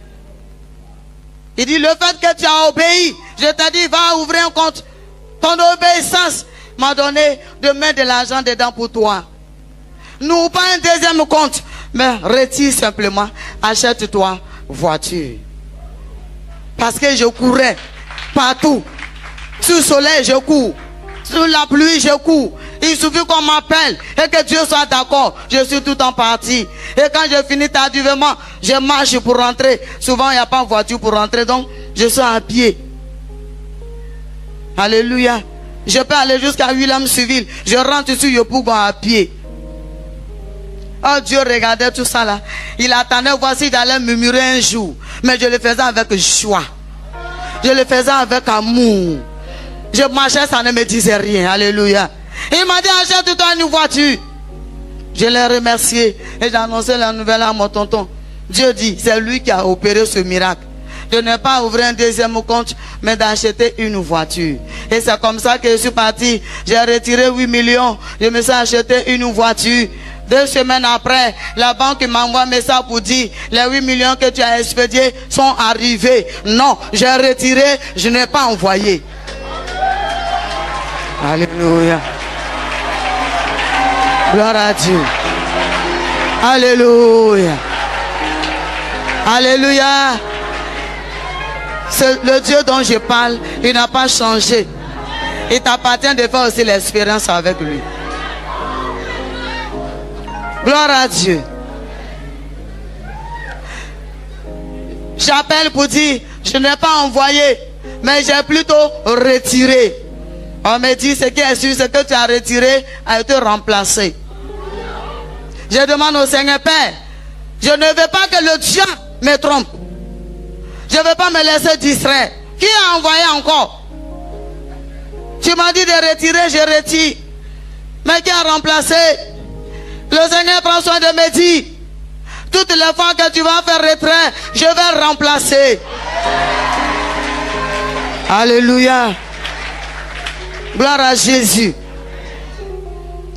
Il dit le fait que tu as obéi, je t'ai dit va ouvrir un compte. Ton obéissance m'a donné de mettre de l'argent dedans pour toi. Nous pas un deuxième compte, mais retire simplement, achète-toi voiture. Parce que je courais partout. Sous le soleil, je cours. Sous la pluie, je cours. Il suffit qu'on m'appelle et que Dieu soit d'accord. Je suis tout en partie. Et quand je finis tardivement, je marche pour rentrer. Souvent, il n'y a pas de voiture pour rentrer, donc je suis à pied. Alléluia. Je peux aller jusqu'à William-Civil. Je rentre sur Yopougon à pied. Oh, Dieu regardait tout ça là. Il attendait voir s'il allait murmurer un jour. Mais je le faisais avec joie. Je le faisais avec amour. Je marchais, ça ne me disait rien. Alléluia. Il m'a dit, achète-toi une voiture. Je l'ai remercié. Et j'ai annoncé la nouvelle à mon tonton. Dieu dit, c'est lui qui a opéré ce miracle. De ne pas ouvrir un deuxième compte, mais d'acheter une voiture. Et c'est comme ça que je suis parti. J'ai retiré 8 millions. Je me suis acheté une voiture. 2 semaines après, la banque m'envoie un message pour dire les 8 millions que tu as expédiés sont arrivés. Non, j'ai retiré, je n'ai pas envoyé. Alléluia. Gloire à Dieu. Alléluia. Alléluia. C'est le Dieu dont je parle, il n'a pas changé. Il t'appartient de faire aussi l'expérience avec lui. Gloire à Dieu. J'appelle pour dire, je n'ai pas envoyé, mais j'ai plutôt retiré. On me dit, ce qui est sûr, c'est que tu as retiré a été remplacé. Je demande au Seigneur, Père, je ne veux pas que le diable me trompe. Je ne veux pas me laisser distraire. Qui a envoyé encore? Tu m'as dit de retirer, je retire. Mais qui a remplacé? Le Seigneur prend soin de me dire, toutes les fois que tu vas faire retrait, je vais remplacer. Alléluia. Gloire à Jésus.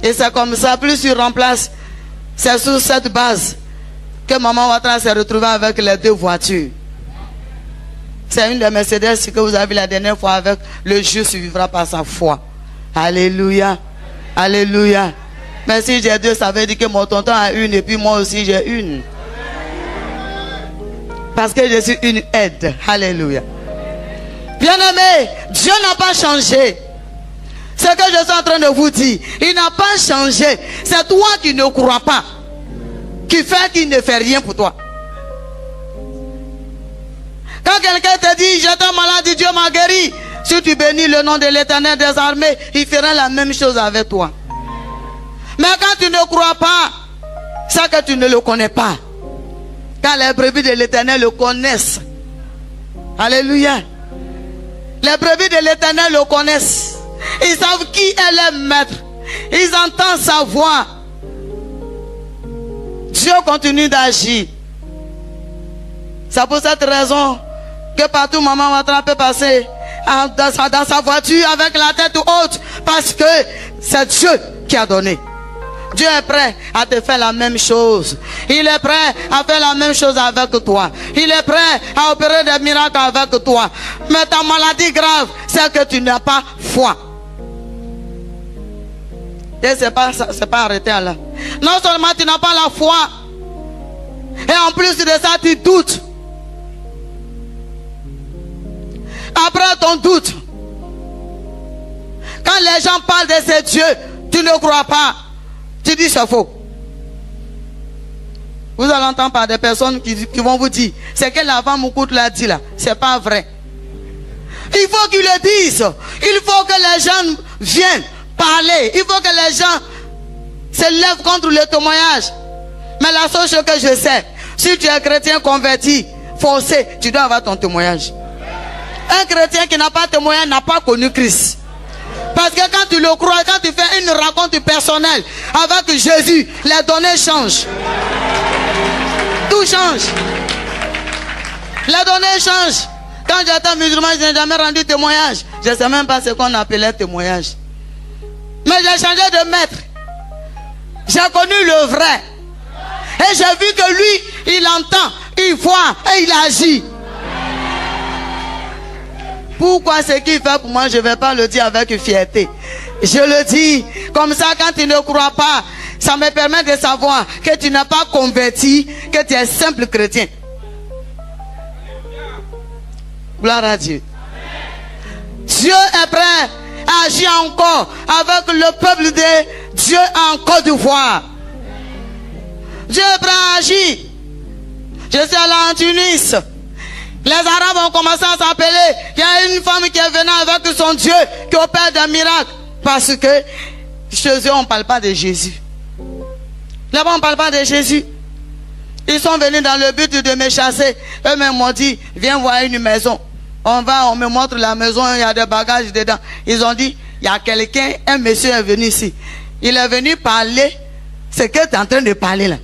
Et c'est comme ça, plus tu remplaces, c'est sur cette base que maman Ouattara s'est retrouvée avec les 2 voitures. C'est une des Mercedes que vous avez vu la dernière fois avec le juste vivra par sa foi. Alléluia. Alléluia. Mais si j'ai 2, ça veut dire que mon tonton a une et puis moi aussi j'ai une. Parce que je suis une aide. Alléluia. Bien-aimé, Dieu n'a pas changé. Ce que je suis en train de vous dire, il n'a pas changé. C'est toi qui ne crois pas, qui fait qu'il ne fait rien pour toi. Quand quelqu'un te dit, j'étais malade, Dieu m'a guéri. Si tu bénis le nom de l'Éternel des armées, il fera la même chose avec toi. Mais quand tu ne crois pas, c'est que tu ne le connais pas. Quand les brebis de l'Éternel le connaissent. Alléluia. Les brebis de l'Éternel le connaissent. Ils savent qui est le maître. Ils entendent sa voix. Dieu continue d'agir. C'est pour cette raison que partout maman Ouattara peut passer dans sa voiture avec la tête haute. Parce que c'est Dieu qui a donné. Dieu est prêt à te faire la même chose. Il est prêt à faire la même chose avec toi. Il est prêt à opérer des miracles avec toi. Mais ta maladie grave, c'est que tu n'as pas foi. Et c'est pas arrêté là. Non seulement tu n'as pas la foi, Et en plus de ça, tu doutes. Après ton doute, quand les gens parlent de ces dieux, tu ne crois pas. Tu dis c'est faux. Vous allez entendre par des personnes qui vont vous dire, c'est que la femme Moukout l'a dit là, c'est pas vrai. Il faut qu'ils le disent. Il faut que les gens viennent parler. Il faut que les gens se lèvent contre le témoignage. Mais la seule chose que je sais, si tu es chrétien converti, forcé, tu dois avoir ton témoignage. Un chrétien qui n'a pas de témoignage n'a pas connu Christ. Parce que quand tu le crois, quand tu fais une rencontre personnelle avec Jésus, les données changent. Tout change. Les données changent. Quand j'étais musulman, je n'ai jamais rendu témoignage. Je ne sais même pas ce qu'on appelait témoignage. Mais j'ai changé de maître. J'ai connu le vrai. Et j'ai vu que lui, il entend, il voit et il agit. Pourquoi ce qu'il fait pour moi, je ne vais pas le dire avec fierté. Je le dis comme ça, quand tu ne crois pas, ça me permet de savoir que tu n'as pas converti, que tu es simple chrétien. Gloire à Dieu. Dieu est prêt à agir encore avec le peuple de Dieu en Côte d'Ivoire. Dieu est prêt à agir. Je suis allé en Tunis. Les Arabes ont commencé à s'appeler. Il y a une femme qui est venue avec son Dieu qui opère des miracles. Parce que chez eux, on ne parle pas de Jésus. Là-bas, on ne parle pas de Jésus. Ils sont venus dans le but de me chasser. Eux-mêmes m'ont dit, viens voir une maison. On me montre la maison, il y a des bagages dedans. Ils ont dit, il y a quelqu'un, un monsieur est venu ici. Il est venu parler, ce que tu es en train de parler là.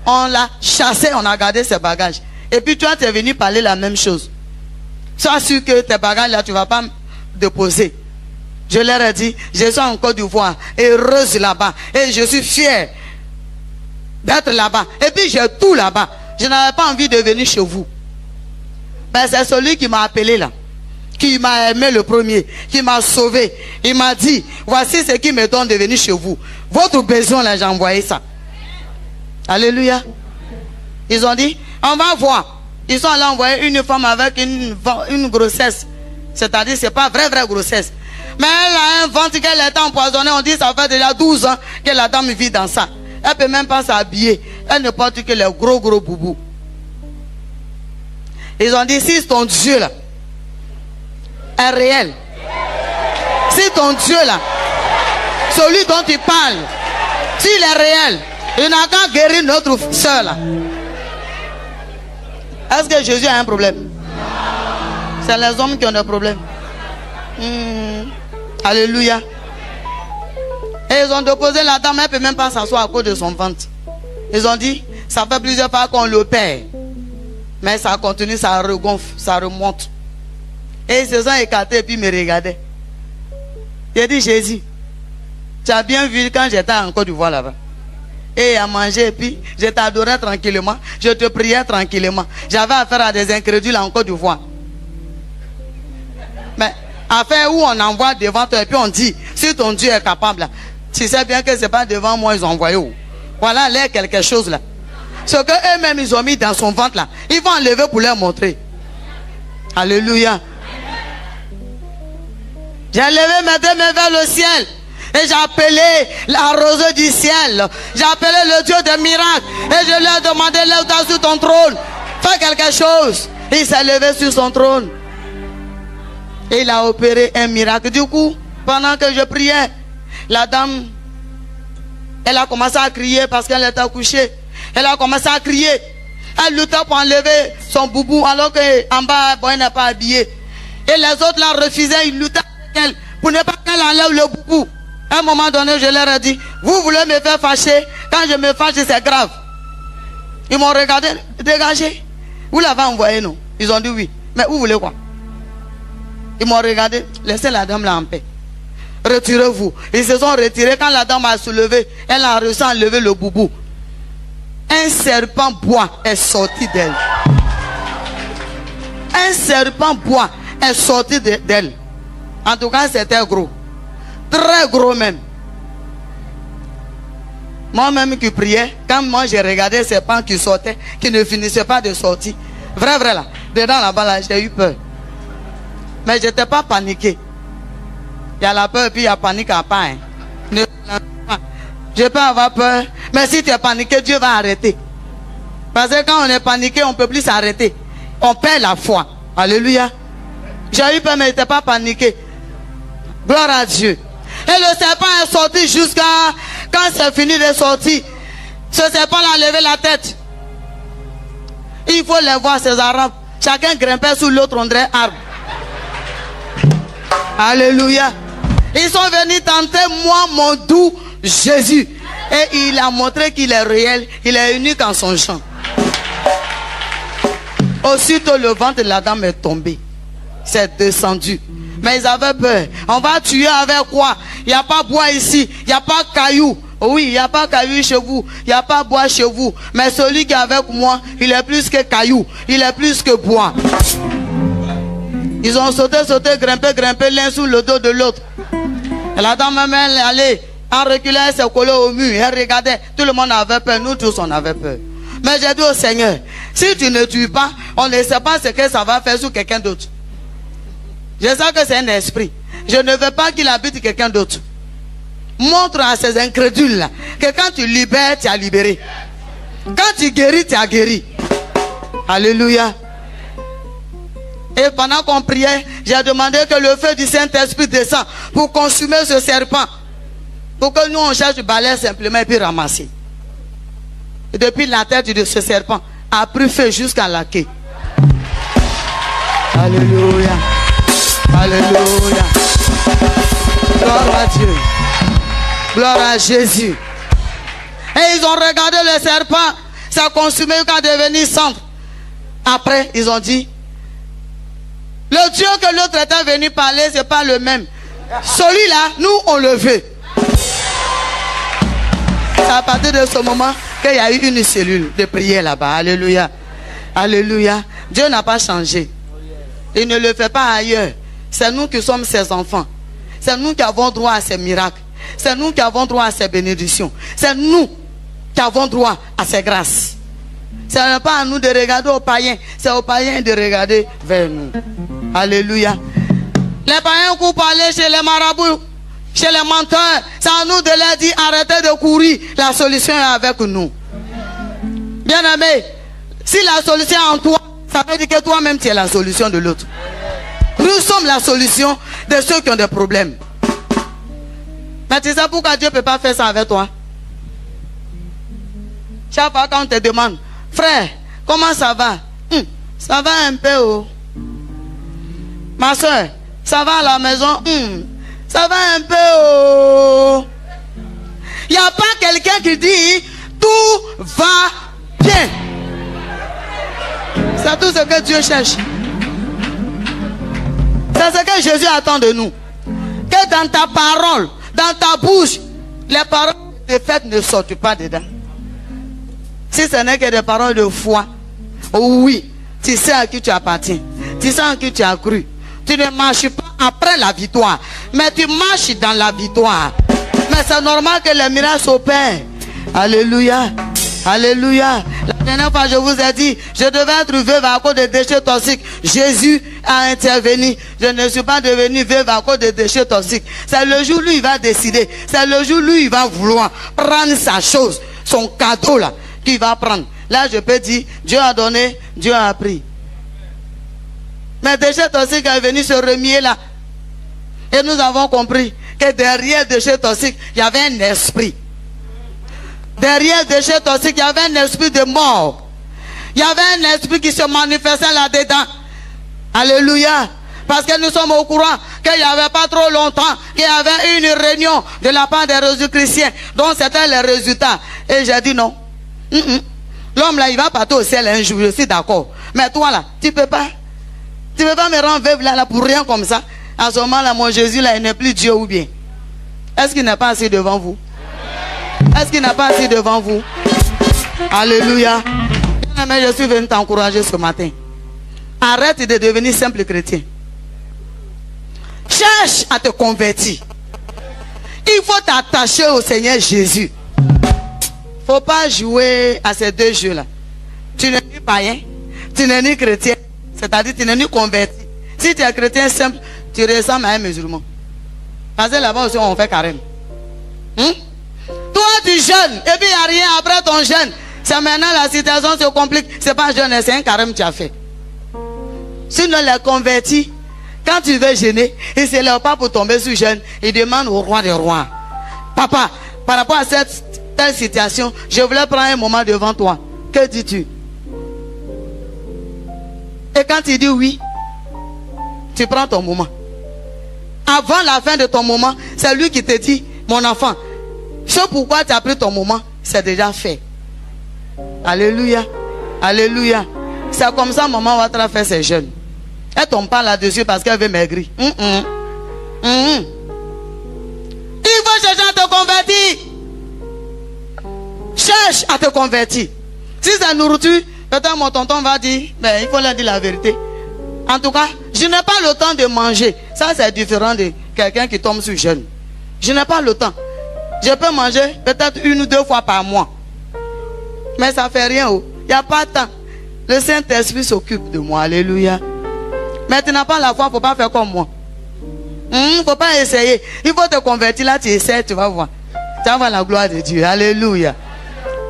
On l'a chassé, on a gardé ses bagages. Et puis toi, tu es venu parler la même chose. Sois sûr que tes bagages là, tu ne vas pas déposer. Je leur ai dit, je suis en Côte d'Ivoire, heureuse là-bas. Et je suis fière d'être là-bas. Et puis j'ai tout là-bas. Je n'avais pas envie de venir chez vous. Ben, c'est celui qui m'a appelé là, qui m'a aimé le premier, qui m'a sauvé. Il m'a dit, voici ce qui me donne de venir chez vous. Votre besoin là, j'ai envoyé ça. Alléluia. Ils ont dit, on va voir. Ils sont allés envoyer une femme avec une grossesse. C'est-à-dire, c'est pas vraie grossesse. Mais elle a un ventre qu'elle est empoisonnée. On dit, ça fait déjà 12 ans que la dame vit dans ça. Elle ne peut même pas s'habiller. Elle ne porte que les gros boubous. Ils ont dit, si ton Dieu là est réel, si ton Dieu là, celui dont tu parles, s'il est réel, il n'a qu'à guérir notre soeur là. Est-ce que Jésus a un problème? C'est les hommes qui ont des problèmes. Alléluia. Et ils ont déposé la dame, elle ne peut même pas s'asseoir à cause de son ventre. Ils ont dit, ça fait plusieurs fois qu'on le perd. Mais ça continue, ça regonfle, ça remonte. Et ils se sont écartés et puis me regardaient. J'ai dit, Jésus, tu as bien vu quand j'étais en Côte d'Ivoire là-bas. Et à manger, et puis je t'adorais tranquillement, je te priais tranquillement. J'avais affaire à des incrédules en Côte d'Ivoire. Mais affaire où on envoie devant toi et puis on dit, si ton Dieu est capable, tu sais bien que ce n'est pas devant moi ils ont envoyé où. Voilà là quelque chose là. Ce que eux-mêmes ils ont mis dans son ventre là, ils vont enlever pour leur montrer. Alléluia. J'ai levé mes deux mains vers le ciel. Et j'ai appelé la rose du ciel. J'ai appelé le Dieu des miracles. Et je lui ai demandé, lève-toi sur ton trône. Fais quelque chose. Il s'est levé sur son trône. Et il a opéré un miracle. Du coup, pendant que je priais, la dame, elle a commencé à crier parce qu'elle était couchée. Elle a commencé à crier. Elle luttait pour enlever son boubou alors qu'en bas, bon, elle n'est pas habillée. Et les autres la refusaient. Ils luttaient avec elle pour ne pas qu'elle enlève le boubou. À un moment donné, je leur ai dit, vous voulez me faire fâcher? Quand je me fâche, c'est grave. Ils m'ont regardé, dégagé. Vous l'avez envoyé, non? Ils ont dit oui. Mais vous voulez quoi? Ils m'ont regardé, laissez la dame là en paix. Retirez-vous. Ils se sont retirés. Quand la dame a soulevé, elle a réussi à enlever le boubou. Un serpent bois est sorti d'elle. Un serpent bois est sorti d'elle. En tout cas, c'était gros. Très gros même. Moi-même qui priais, quand moi j'ai regardé ces serpents qui sortaient, qui ne finissaient pas de sortir. Vrai, vrai là. Dedans là-bas là, j'ai eu peur. Mais je n'étais pas paniqué. Il y a la peur et puis il y a panique à part. Hein. Je peux avoir peur. Mais si tu es paniqué, Dieu va arrêter. Parce que quand on est paniqué, on ne peut plus s'arrêter. On perd la foi. Alléluia. J'ai eu peur, mais je n'étais pas paniqué. Gloire à Dieu. Et le serpent est sorti jusqu'à... Quand c'est fini de sortir, ce serpent a levé la tête. Il faut les voir, ces Arabes. Chacun grimpait sous l'autre, on dirait arbre. Alléluia. Ils sont venus tenter moi, mon doux Jésus. Et il a montré qu'il est réel. Il est unique en son genre. Aussitôt le ventre de la dame est tombé. C'est descendu. Mais ils avaient peur. On va tuer avec quoi? Il n'y a pas bois ici. Il n'y a pas caillou. Oui, il n'y a pas caillou chez vous. Il n'y a pas bois chez vous. Mais celui qui est avec moi, il est plus que caillou. Il est plus que bois. Ils ont sauté, grimpé l'un sous le dos de l'autre. Et la dame même, elle allait, en reculant, elle s'est collée au mur. Elle regardait. Tout le monde avait peur. Nous tous, on avait peur. Mais j'ai dit au Seigneur, si tu ne tues pas, on ne sait pas ce que ça va faire sur quelqu'un d'autre. Je sais que c'est un esprit. Je ne veux pas qu'il habite quelqu'un d'autre. Montre à ces incrédules-là que quand tu libères, tu as libéré. Quand tu guéris, tu as guéri. Alléluia. Et pendant qu'on priait, j'ai demandé que le feu du Saint-Esprit descende pour consumer ce serpent. Pour que nous, on cherche du balai simplement et puis ramasser. Et depuis la tête de ce serpent a pris feu jusqu'à la queue. Alléluia. Alléluia. Gloire à Dieu. Gloire à Jésus. Et ils ont regardé le serpent. Ça a consumé jusqu'à devenir sang. Après, ils ont dit, le Dieu que l'autre était venu parler, ce n'est pas le même. Celui-là, nous, on le veut. C'est à partir de ce moment qu'il y a eu une cellule de prière là-bas. Alléluia. Alléluia. Dieu n'a pas changé. Il ne le fait pas ailleurs. C'est nous qui sommes ses enfants. C'est nous qui avons droit à ses miracles. C'est nous qui avons droit à ses bénédictions. C'est nous qui avons droit à ses grâces. Ce n'est pas à nous de regarder aux païens. C'est aux païens de regarder vers nous. Alléluia. Les païens courent parler chez les marabouts, chez les menteurs. C'est à nous de leur dire arrêtez de courir. La solution est avec nous. Bien aimé, si la solution est en toi, ça veut dire que toi-même tu es la solution de l'autre. Nous sommes la solution de ceux qui ont des problèmes. Mais tu sais pourquoi Dieu ne peut pas faire ça avec toi? Chaque fois quand on te demande, frère, comment ça va? Ça va un peu. Oh. Ma soeur, ça va à la maison? Ça va un peu. Oh. Il n'y a pas quelqu'un qui dit, tout va bien. C'est tout ce que Dieu cherche. C'est ce que Jésus attend de nous. Que dans ta parole, dans ta bouche, les paroles de fait ne sortent pas dedans. Si ce n'est que des paroles de foi, oui, tu sais à qui tu appartiens. Tu sais à qui tu as cru. Tu ne marches pas après la victoire, mais tu marches dans la victoire. Mais c'est normal que les miracles s'opèrent. Alléluia. Alléluia. La dernière fois, je vous ai dit, je devais être veuve à cause des déchets toxiques. Jésus a intervenu. Je ne suis pas devenu veuve à cause des déchets toxiques. C'est le jour où lui, il va décider. C'est le jour où lui, il va vouloir prendre sa chose, son cadeau là, qu'il va prendre. Là, je peux dire, Dieu a donné, Dieu a pris. Mais déchets toxiques est venu se remuer là. Et nous avons compris que derrière déchets toxiques, il y avait un esprit. Derrière déchets toxiques, il y avait un esprit de mort. Il y avait un esprit qui se manifestait là-dedans. Alléluia. Parce que nous sommes au courant qu'il n'y avait pas trop longtemps qu'il y avait une réunion de la part des religieux chrétiens. Donc c'était les résultats. Et j'ai dit non. L'homme là, il va partir au ciel un jour. Je suis d'accord. Mais toi là, tu ne peux pas. Tu ne peux pas me rendre veuve là pour rien comme ça. À ce moment là, mon Jésus là, il n'est plus Dieu ou bien. Est-ce qu'il n'est pas assis devant vous? Est-ce qu'il n'a pas assis devant vous? Alléluia. Mais je suis venu t'encourager ce matin. Arrête de devenir simple chrétien. Cherche à te convertir. Il faut t'attacher au Seigneur Jésus. faut pas jouer à ces deux jeux-là. Tu n'es ni païen, tu n'es ni chrétien, c'est-à-dire tu n'es ni converti. Si tu es chrétien simple, tu ressembles à un musulman. Parce que là-bas aussi on fait carême. Toi tu jeûnes et puis il n'y a rien après ton jeûne. C'est maintenant la situation se complique. C'est pas jeûne, c'est un carême que tu as fait. Sinon les convertis, quand tu veux jeûner, ils ne se lèvent pas pour tomber sous jeûne. Ils demandent au roi des rois: papa, par rapport à cette telle situation, je voulais prendre un moment devant toi. Que dis-tu? Et quand il dit oui, tu prends ton moment. Avant la fin de ton moment, c'est lui qui te dit: mon enfant, ce pourquoi tu as pris ton moment, c'est déjà fait. Alléluia. Alléluia. C'est comme ça maman Ouattara fait ses jeûnes. Elle tombe pas là-dessus parce qu'elle veut maigrir. Il faut chercher à te convertir. Cherche à te convertir. Si c'est nourriture, peut-être mon tonton va dire: ben, il faut leur dire la vérité. En tout cas, je n'ai pas le temps de manger. Ça, c'est différent de quelqu'un qui tombe sur jeûne. Je n'ai pas le temps. Je peux manger peut-être 1 ou 2 fois par mois. Mais ça ne fait rien. Il n'y a pas de temps. Le Saint-Esprit s'occupe de moi. Alléluia. Mais tu n'as pas la foi, il ne faut pas faire comme moi. Il ne faut pas essayer. Il faut te convertir là, tu essaies, tu vas voir. Tu vas voir la gloire de Dieu. Alléluia.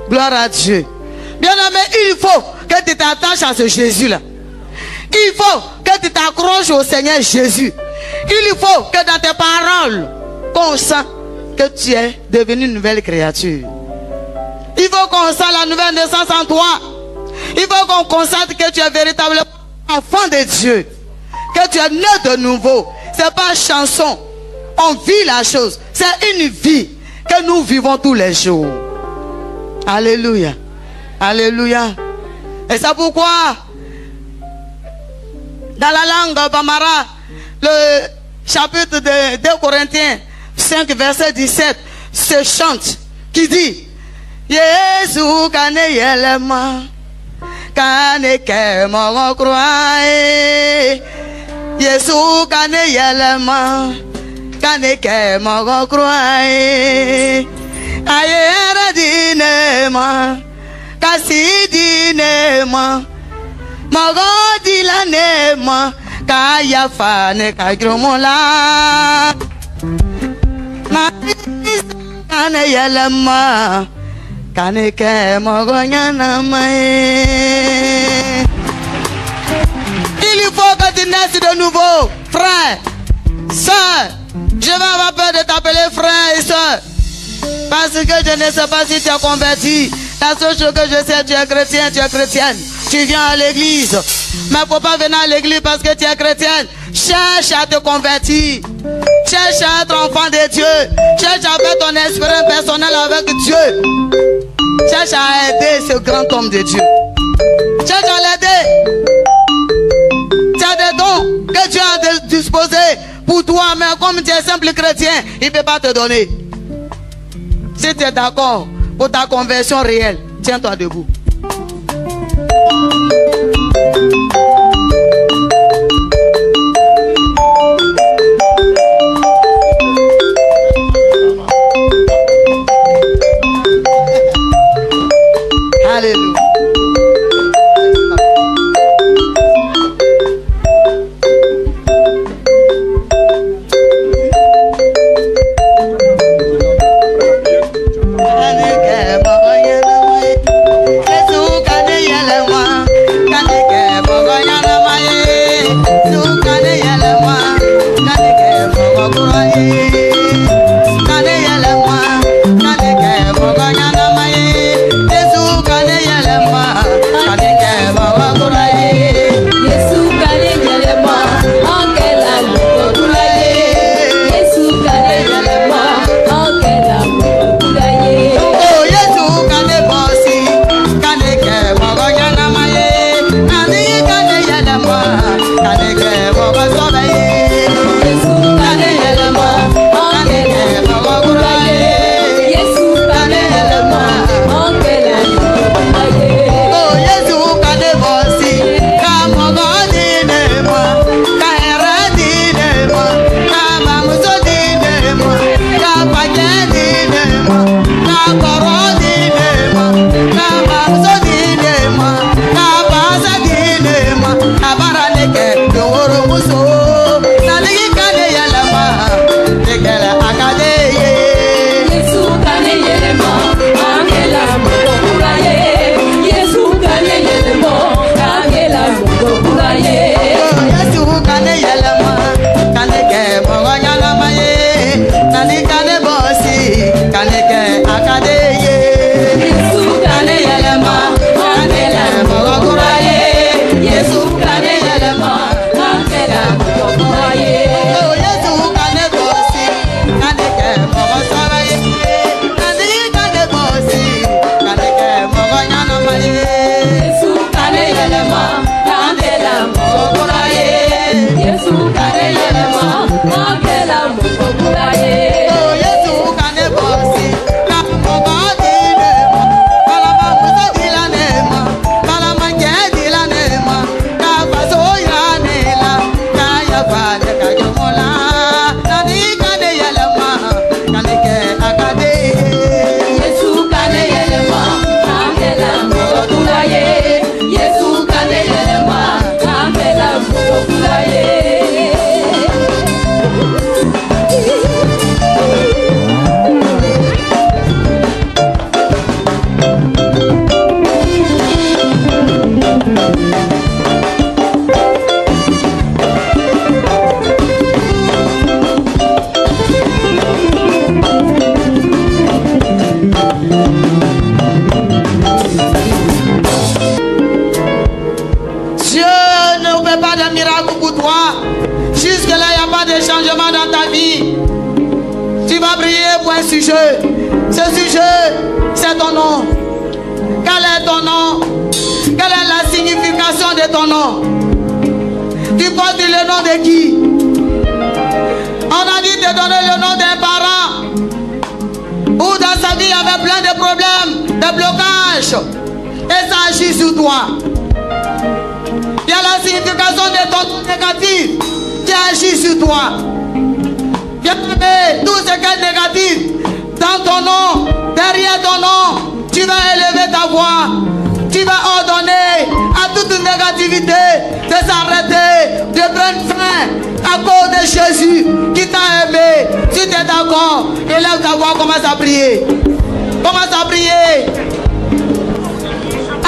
Gloire à Dieu. Bien aimé, il faut que tu t'attaches à ce Jésus-là. Il faut que tu t'accroches au Seigneur Jésus. Il faut que dans tes paroles, qu'on sent que tu es devenu une nouvelle créature. Il faut qu'on sente la nouvelle naissance en toi. Il faut qu'on constate que tu es véritablement enfant de Dieu. Que tu es né de nouveau. Ce n'est pas une chanson. On vit la chose. C'est une vie que nous vivons tous les jours. Alléluia. Alléluia. Et c'est pourquoi dans la langue Bamara, le chapitre de 2 Corinthiens 5 verset 17 se chante qui dit: Jésus kane yelema kane ke mo croire, Jésus kane yelema kane ke mo croire, ayera dinema kasi dinema Magodi la nema kaya fane kagromola kane yalama kane ke magonya namae. Il faut que tu naisses de nouveau, frère, soeur. Je vais avoir peur de t'appeler frère et soeur parce que je ne sais pas si tu es converti. La seule chose que je sais, tu es chrétien, tu es chrétienne. Tu viens à l'église, mais il ne faut pas venir à l'église parce que tu es chrétienne. Cherche à te convertir. Cherche à être enfant de Dieu. Cherche à faire ton expérience personnelle avec Dieu. Cherche à aider ce grand homme de Dieu. Cherche à l'aider. Tu as des dons que Dieu a disposés pour toi, mais comme tu es simple chrétien, il ne peut pas te donner. Si tu es d'accord pour ta conversion réelle, tiens-toi debout. Alléluia. Kane changement dans ta vie. Tu vas prier pour un sujet. Ce sujet, c'est ton nom. Quel est ton nom? Quelle est la signification de ton nom? Tu portes le nom de qui? On a dit de donner le nom d'un parent où dans sa vie il y avait plein de problèmes, de blocages, et ça agit sur toi. Il y a la signification de ton nom négatif qui agit sur toi. Bien-aimé, tout ce qui est négatif dans ton nom, derrière ton nom, tu vas élever ta voix. Tu vas ordonner à toute négativité de s'arrêter, de prendre fin à cause de Jésus qui t'a aimé. Si tu es d'accord, élève ta voix, commence à prier. Commence à prier.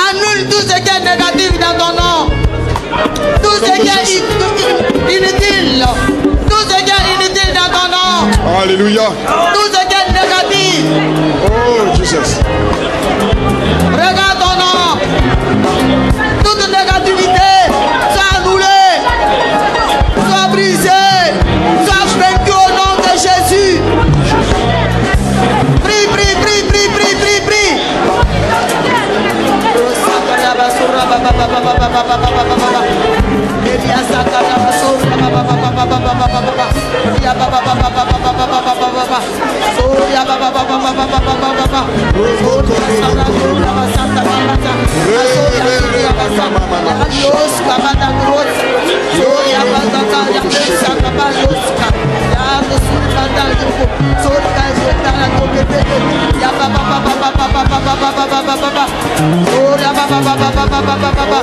Annule tout ce qui est négatif dans ton nom. Tout ce qui est inutile. Tout ce qui est inutile dans ton nom. Alléluia. Tout ce qui est négatif. Oh, Jesus. Regarde ton nom. Toute négativité soit annulée, soit brisée, soit vaincue au nom de Jésus. Prie, prie, prie, prie, prie, prie, prie.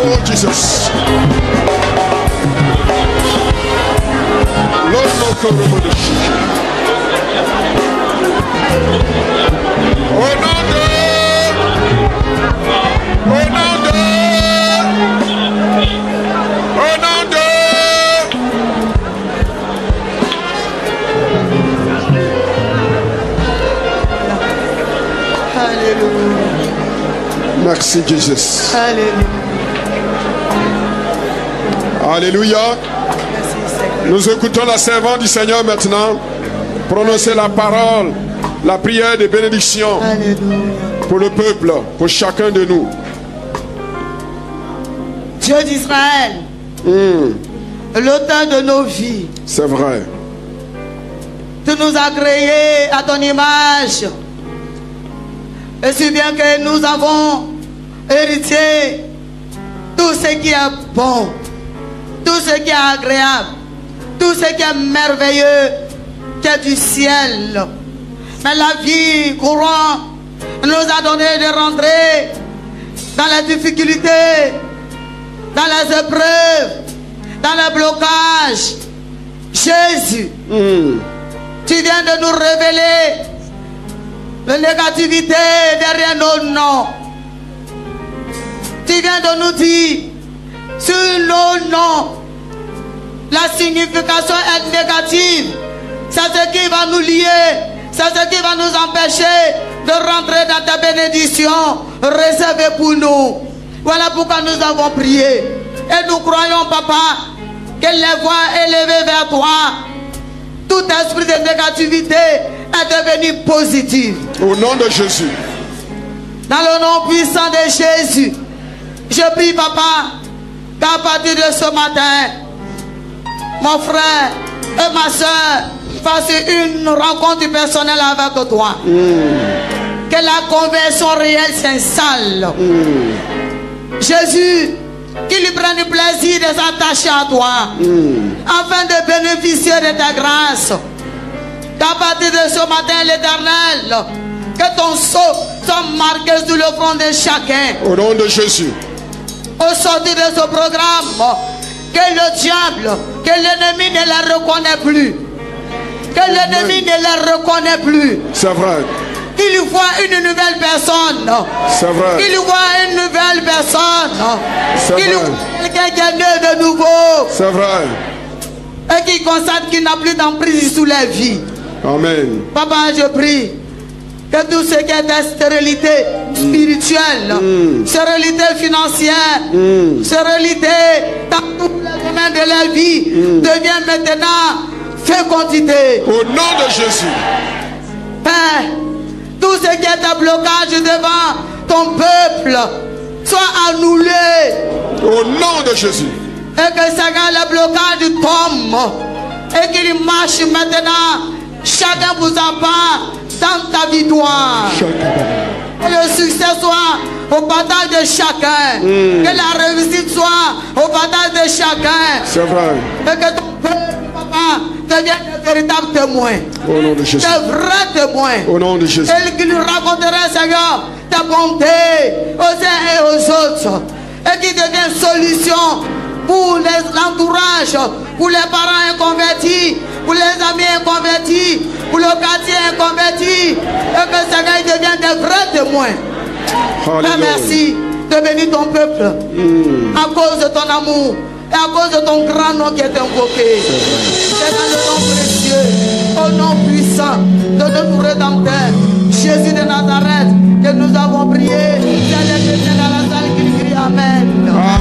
Oh, Jesus. Lord, au nom de Alléluia. Merci Jesus. Alléluia. Alléluia. Merci Seigneur. Nous écoutons la servante du Seigneur maintenant prononcer la parole, la prière de bénédiction Alléluia. pour le peuple, pour chacun de nous. Dieu d'Israël, l'auteur de nos vies, C'est vrai. tu nous as créés à ton image. Et si bien que nous avons hérité tout ce qui est bon, tout ce qui est agréable, tout ce qui est merveilleux, qui est du ciel. Mais la vie courante nous a donné de rentrer dans les difficultés, dans les épreuves, dans les blocages. Jésus, tu viens de nous révéler la négativité derrière nos noms. Tu viens de nous dire sur nos noms, la signification est négative. C'est ce qui va nous lier, c'est ce qui va nous empêcher de rentrer dans ta bénédiction réservée pour nous. Voilà pourquoi nous avons prié. Et nous croyons, Papa, que les voix élevées vers toi, tout esprit de négativité est devenu positif. Au nom de Jésus. Dans le nom puissant de Jésus, je prie, Papa, qu'à partir de ce matin, mon frère et ma soeur fassent une rencontre personnelle avec toi. Que la conversion réelle s'installe. Jésus, qu'il lui prenne plaisir de s'attacher à toi, afin de bénéficier de ta grâce. Qu'à partir de ce matin, l'Éternel, que ton sceau soit marqué sur le front de chacun. Au nom de Jésus. Au sortir de ce programme, que le diable, que l'ennemi ne les reconnaît plus. Que l'ennemi ne les reconnaît plus. C'est vrai. Qu'il voit une nouvelle personne. C'est vrai. Qu'il voit une nouvelle personne. C'est Qu'il vrai. voit quelqu'un qui est né de nouveau. C'est vrai. Et qui constate qu'il n'a plus d'emprise sur la vie. Amen. Papa, je prie que tout ce qui est de stérilité spirituelle, stérilité financière, stérilité dans tous les domaines de la vie, devient maintenant fécondité. Au nom de Jésus. Père, tout ce qui est un blocage devant ton peuple soit annulé. Au nom de Jésus. Et que le blocage tombe. Et qu'il marche maintenant. Chacun vous a part dans ta victoire. Que le succès soit au partage de chacun. Que la réussite soit au partage de chacun. C'est vrai. Et que ton peuple, papa, devienne de véritables témoins. Au nom de Jésus. De vrais témoins. Au nom de Jésus. Et qu'il nous raconterait, Seigneur, ta bonté aux uns et aux autres. Et qui devient solution pour l'entourage, pour les parents inconvertis, pour les amis inconvertis, pour le quartier inconverti. Et que Seigneur devienne de vrais témoins. Père, merci de bénir ton peuple à cause de ton amour et à cause de ton grand nom qui est invoqué. C'est dans le nom précieux, au nom puissant de notre Rédempteur, Jésus de Nazareth, que nous avons prié. C'est les chrétiens dans la salle qui crient Amen.